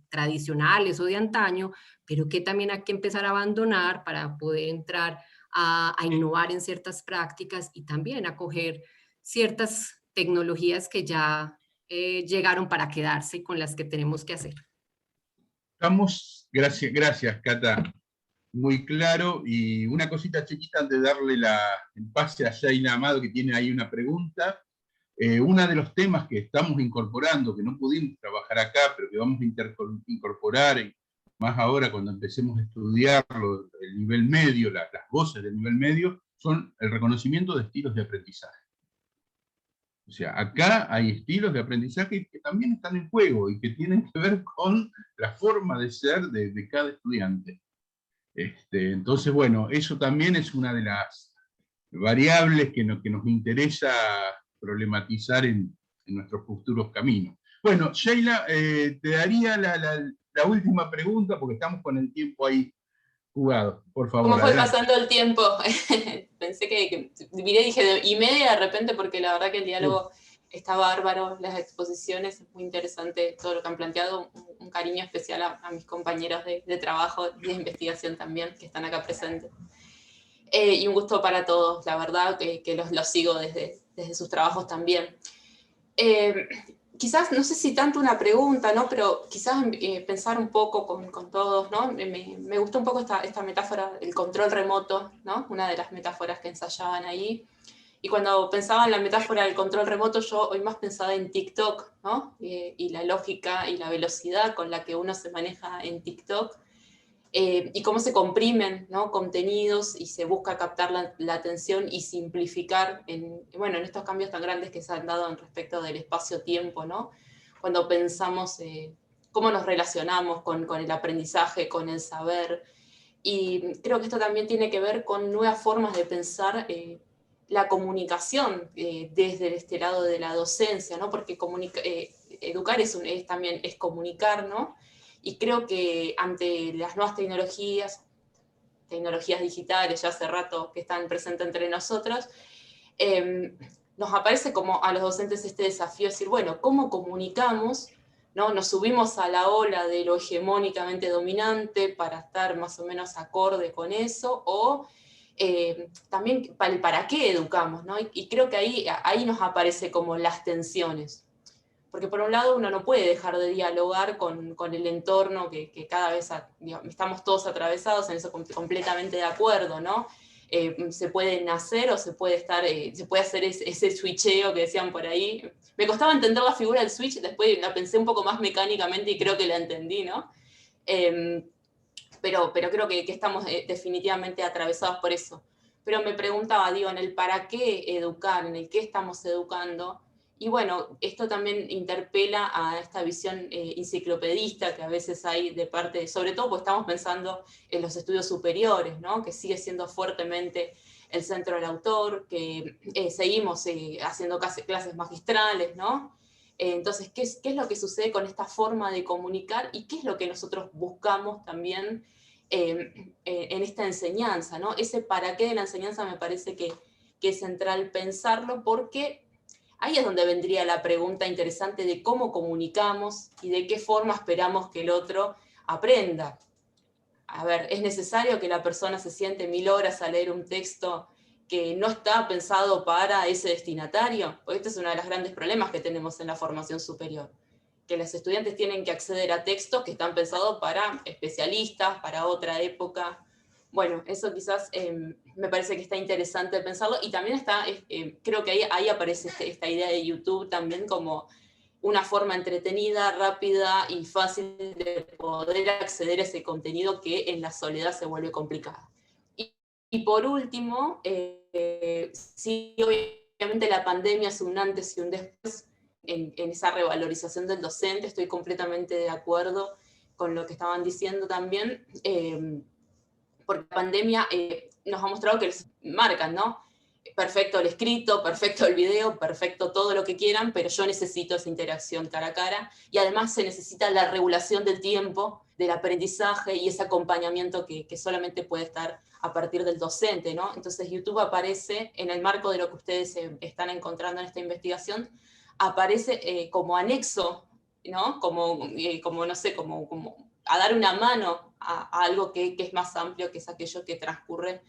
tradicionales o de antaño, pero que también hay que empezar a abandonar para poder entrar a innovar en ciertas prácticas y también acoger ciertas tecnologías que ya llegaron para quedarse y con las que tenemos que hacer. Gracias, Cata. Muy claro. Y una cosita chiquita antes de darle el pase a Sheila Amado, que tiene ahí una pregunta. Uno de los temas que estamos incorporando, que no pudimos trabajar acá, pero que vamos a incorporar, más ahora cuando empecemos a estudiarlo, el nivel medio, las voces del nivel medio, son el reconocimiento de estilos de aprendizaje. O sea, acá hay estilos de aprendizaje que también están en juego y que tienen que ver con la forma de ser de cada estudiante. Entonces, bueno, eso también es una de las variables que nos interesa problematizar en nuestros futuros caminos. Bueno, Sheila, te daría la última pregunta porque estamos con el tiempo ahí jugado. Por favor, ¿Cómo fue adelante. pasando el tiempo? Pensé que miré y dije, y media de repente, porque la verdad que el diálogo está bárbaro, las exposiciones, es muy interesante todo lo que han planteado. Un cariño especial a mis compañeros de trabajo, de investigación también, que están acá presentes. Y un gusto para todos, la verdad, que los sigo desde sus trabajos también. Quizás, no sé si tanto una pregunta, ¿no? Pero quizás pensar un poco con todos, ¿no? Me gustó un poco esta metáfora del control remoto, ¿no? Una de las metáforas que ensayaban ahí. Y cuando pensaba en la metáfora del control remoto, yo hoy más pensaba en TikTok, ¿no? Y la lógica y la velocidad con la que uno se maneja en TikTok. Y cómo se comprimen, ¿no? Contenidos y se busca captar la atención y simplificar en estos cambios tan grandes que se han dado en respecto del espacio-tiempo, ¿no? Cuando pensamos cómo nos relacionamos con el aprendizaje, con el saber. Y creo que esto también tiene que ver con nuevas formas de pensar la comunicación desde este lado de la docencia, ¿no? Porque educar también es comunicar, ¿no? Y creo que ante las nuevas tecnologías digitales, ya hace rato que están presentes entre nosotros, nos aparece como a los docentes este desafío de decir, bueno, ¿cómo comunicamos? ¿No? Nos subimos a la ola de lo hegemónicamente dominante para estar más o menos acorde con eso, o también para qué educamos, ¿no? Y creo que ahí nos aparece como las tensiones. Porque por un lado uno no puede dejar de dialogar con el entorno que cada vez digamos, estamos todos atravesados, en eso completamente de acuerdo, ¿no? Se puede nacer o se puede hacer ese switcheo que decían por ahí. Me costaba entender la figura del switch, después la pensé un poco más mecánicamente y creo que la entendí, ¿no? Pero creo que estamos definitivamente atravesados por eso. Pero me preguntaba, digo, en el para qué educar, en el qué estamos educando. Y bueno, esto también interpela a esta visión enciclopedista que a veces hay de parte, sobre todo porque estamos pensando en los estudios superiores, ¿no? Que sigue siendo fuertemente el centro del autor, que seguimos haciendo clases magistrales, ¿no? Entonces, ¿qué es lo que sucede con esta forma de comunicar y qué es lo que nosotros buscamos también en esta enseñanza, ¿no? Ese para qué de la enseñanza me parece que es central pensarlo, porque ahí es donde vendría la pregunta interesante de cómo comunicamos y de qué forma esperamos que el otro aprenda. A ver, ¿es necesario que la persona se siente 1000 horas a leer un texto que no está pensado para ese destinatario? Porque este es uno de los grandes problemas que tenemos en la formación superior, que los estudiantes tienen que acceder a textos que están pensados para especialistas, para otra época. Bueno, eso quizás me parece que está interesante pensarlo, y también creo que ahí aparece esta idea de YouTube también como una forma entretenida, rápida y fácil de poder acceder a ese contenido que en la soledad se vuelve complicado. Y por último, sí, obviamente la pandemia es un antes y un después en esa revalorización del docente, estoy completamente de acuerdo con lo que estaban diciendo también, porque la pandemia nos ha mostrado que marcan, ¿no? Perfecto el escrito, perfecto el video, perfecto todo lo que quieran, pero yo necesito esa interacción cara a cara, y además se necesita la regulación del tiempo, del aprendizaje y ese acompañamiento que solamente puede estar a partir del docente, ¿no? Entonces YouTube aparece, en el marco de lo que ustedes están encontrando en esta investigación, aparece como anexo, ¿no? Como no sé, como a dar una mano a algo que es más amplio, que es aquello que transcurre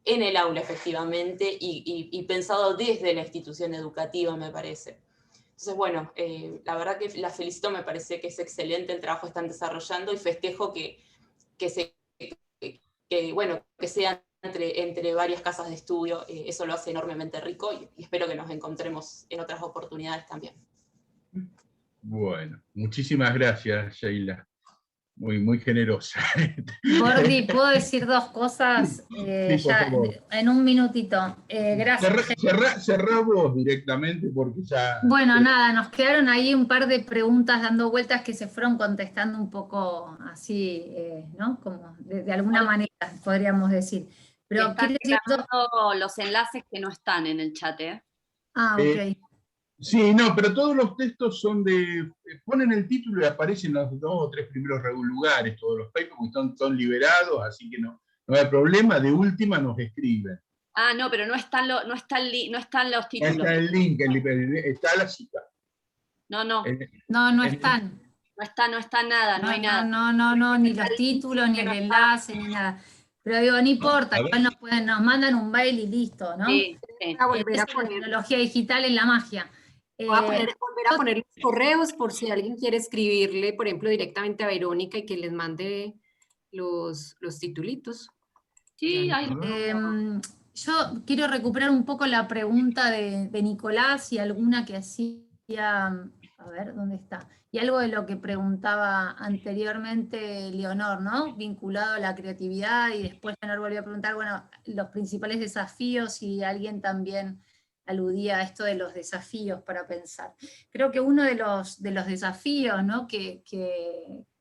en el aula efectivamente y pensado desde la institución educativa, me parece. Entonces, bueno, la verdad que la felicito, me parece que es excelente el trabajo que están desarrollando, y festejo que sea entre varias casas de estudio. Eso lo hace enormemente rico, y espero que nos encontremos en otras oportunidades también. Bueno, muchísimas gracias, Sheila. Muy generosa. Gordi, ¿puedo decir 2 cosas Sí, por favor. en un minutito? Gracias. Cerrá vos directamente porque ya... Bueno, nada, nos quedaron ahí un par de preguntas dando vueltas que se fueron contestando un poco así, ¿no? Como de alguna manera, podríamos decir. Pero están quiero decir los enlaces que no están en el chat, ¿eh? Ah, ok. Sí, no, pero todos los textos son ponen el título y aparecen los 2 o 3 primeros lugares, todos los papers, porque son liberados, así que no hay problema. De última nos escriben. Ah, no, pero no están los títulos. Está el link, está la cita. No están. No está nada, no hay nada. No, ni los títulos, ni el enlace, ni nada. Pero digo, no importa, igual nos mandan un mail y listo, ¿no? Sí. La tecnología digital es la magia. Voy a volver a poner los correos por si alguien quiere escribirle, por ejemplo, directamente a Verónica y que les mande los titulitos. Sí, yo quiero recuperar un poco la pregunta de Nicolás y alguna que hacía, a ver, ¿dónde está? Y algo de lo que preguntaba anteriormente Leonor, ¿no? Vinculado a la creatividad, y después Leonor volvió a preguntar, bueno, los principales desafíos, y alguien también aludía a esto de los desafíos para pensar. Creo que uno de los desafíos, ¿no?, que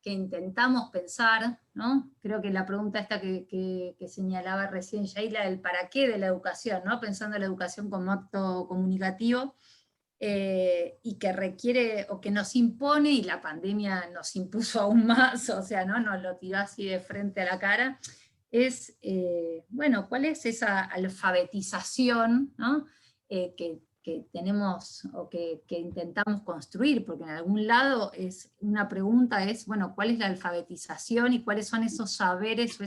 intentamos pensar, ¿no?, creo que la pregunta esta que señalaba recién Yaila, el para qué de la educación, ¿no?, pensando en la educación como acto comunicativo, y que requiere, o que nos impone, y la pandemia nos impuso aún más, o sea, ¿no?, nos lo tiró así de frente a la cara, es, bueno, ¿cuál es esa alfabetización, ¿no?, que tenemos, o que intentamos construir? Porque en algún lado una pregunta es, bueno, ¿cuál es la alfabetización y cuáles son esos saberes o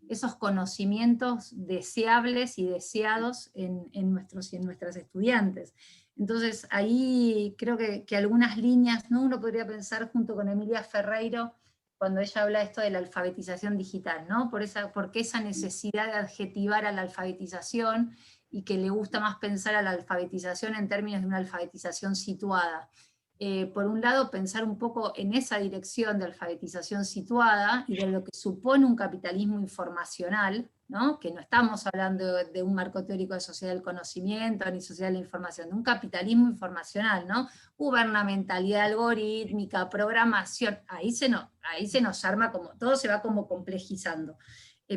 esos conocimientos deseables y deseados en nuestros y en nuestras estudiantes? Entonces ahí creo que algunas líneas, ¿no?, uno podría pensar junto con Emilia Ferreiro, cuando ella habla de esto de la alfabetización digital, ¿no? Porque esa necesidad de adjetivar a la alfabetización, y que le gusta más pensar a la alfabetización en términos de una alfabetización situada. Por un lado, pensar un poco en esa dirección de alfabetización situada, y de lo que supone un capitalismo informacional, ¿no?, que no estamos hablando de un marco teórico de sociedad del conocimiento, ni sociedad de la información, de un capitalismo informacional, ¿no?, gubernamentalidad algorítmica, programación, ahí se nos arma como, todo se va como complejizando.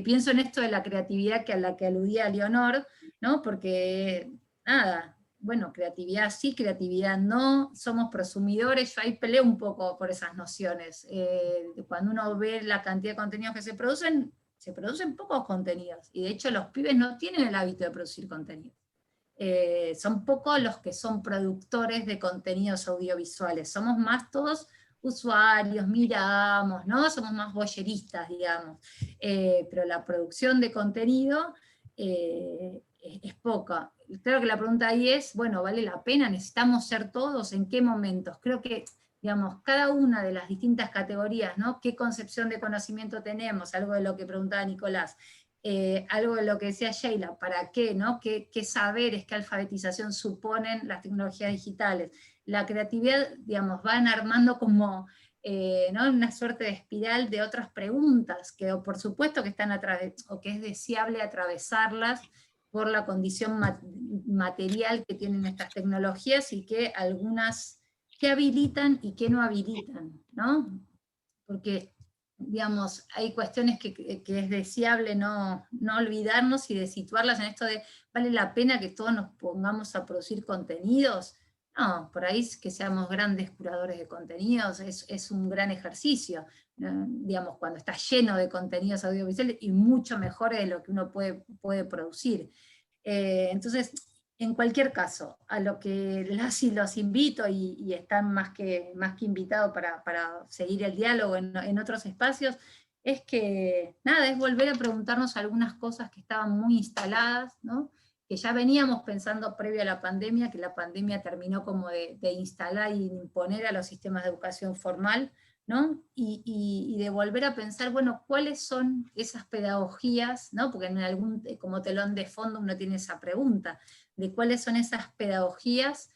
Pienso en esto de la creatividad a la que aludía Leonor, ¿no?, porque, nada, bueno, creatividad sí, creatividad no, somos prosumidores, yo ahí peleo un poco por esas nociones. Cuando uno ve la cantidad de contenidos que se producen pocos contenidos, y de hecho los pibes no tienen el hábito de producir contenidos. Son pocos los que son productores de contenidos audiovisuales, somos más todos usuarios, miramos, ¿no?, somos más voyeristas, digamos, pero la producción de contenido es poca. Creo que la pregunta ahí es, bueno, ¿vale la pena? ¿Necesitamos ser todos? ¿En qué momentos? Creo que, digamos, cada una de las distintas categorías, ¿no?, qué concepción de conocimiento tenemos, algo de lo que preguntaba Nicolás, algo de lo que decía Sheila, ¿para qué, no? ¿Qué saberes, qué alfabetización suponen las tecnologías digitales? La creatividad, digamos, van armando como, ¿no?, una suerte de espiral de otras preguntas, que por supuesto que están o que es deseable atravesarlas por la condición material que tienen estas tecnologías, y que algunas que habilitan y que no habilitan, ¿no? Porque, digamos, hay cuestiones que es deseable no olvidarnos, y de situarlas en esto de, ¿vale la pena que todos nos pongamos a producir contenidos? No, por ahí es que seamos grandes curadores de contenidos, es un gran ejercicio, digamos, cuando está lleno de contenidos audiovisuales, y mucho mejor de lo que uno puede producir. Entonces, en cualquier caso, a lo que las y los invito, y están más que invitados para seguir el diálogo en otros espacios, es que, nada, es volver a preguntarnos algunas cosas que estaban muy instaladas, ¿no?, que ya veníamos pensando previo a la pandemia, que la pandemia terminó como de instalar y imponer a los sistemas de educación formal, ¿no? Y de volver a pensar, bueno, ¿cuáles son esas pedagogías, ¿no? Porque en algún, como telón de fondo uno tiene esa pregunta, de cuáles son esas pedagogías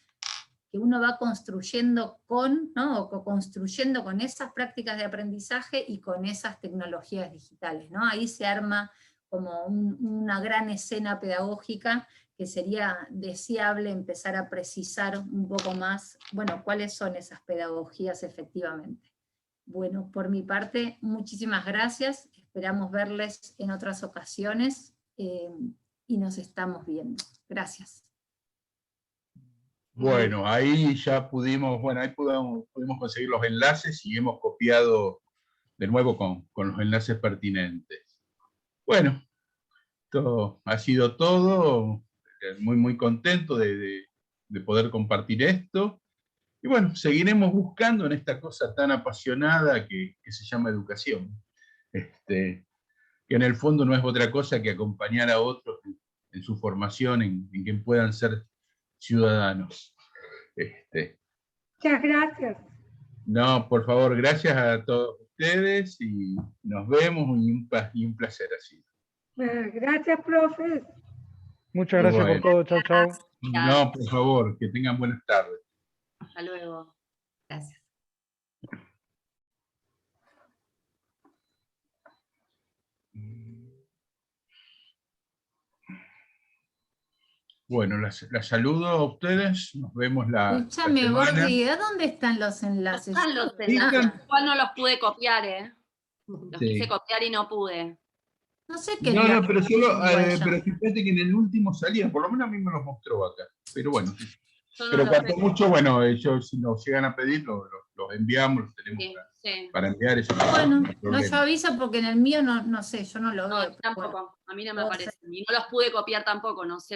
que uno va construyendo con, ¿no?, o co-construyendo con esas prácticas de aprendizaje y con esas tecnologías digitales, ¿no? Ahí se arma como una gran escena pedagógica, que sería deseable empezar a precisar un poco más, bueno, cuáles son esas pedagogías efectivamente. Bueno, por mi parte, muchísimas gracias, esperamos verles en otras ocasiones, y nos estamos viendo. Gracias. Bueno, ahí ya pudimos conseguir los enlaces, y hemos copiado de nuevo con los enlaces pertinentes. Bueno, esto ha sido todo, muy, muy contento de poder compartir esto. Y bueno, seguiremos buscando en esta cosa tan apasionada que se llama educación, que en el fondo no es otra cosa que acompañar a otros en su formación, en que puedan ser ciudadanos. Muchas gracias. No, por favor, gracias a todos ustedes, y nos vemos, y un placer así. Gracias, profes. Muchas gracias por Bueno, todo. Chau, chau. no, por favor, que tengan buenas tardes. Hasta luego. Gracias. Bueno, las saludo a ustedes, nos vemos la Escúchame, semana. Bordi, ¿de dónde están los enlaces? Están los Sí, enlaces, están. igual no los pude copiar, Los Sí. quise copiar y no pude. No sé qué No, enlace pero solo, igual ya. pero fíjate que en el último salía, por lo menos a mí me los mostró acá. Pero bueno, Yo no pero los cuanto sé. mucho, bueno, ellos si nos llegan a pedir, los enviamos, los tenemos Sí, sí. para enviar. Eso Bueno, no hay no, problema. yo aviso porque en el mío no sé, yo no lo No, veo. pero tampoco, bueno. a mí no me puedo aparece. Y no los pude copiar tampoco, no sé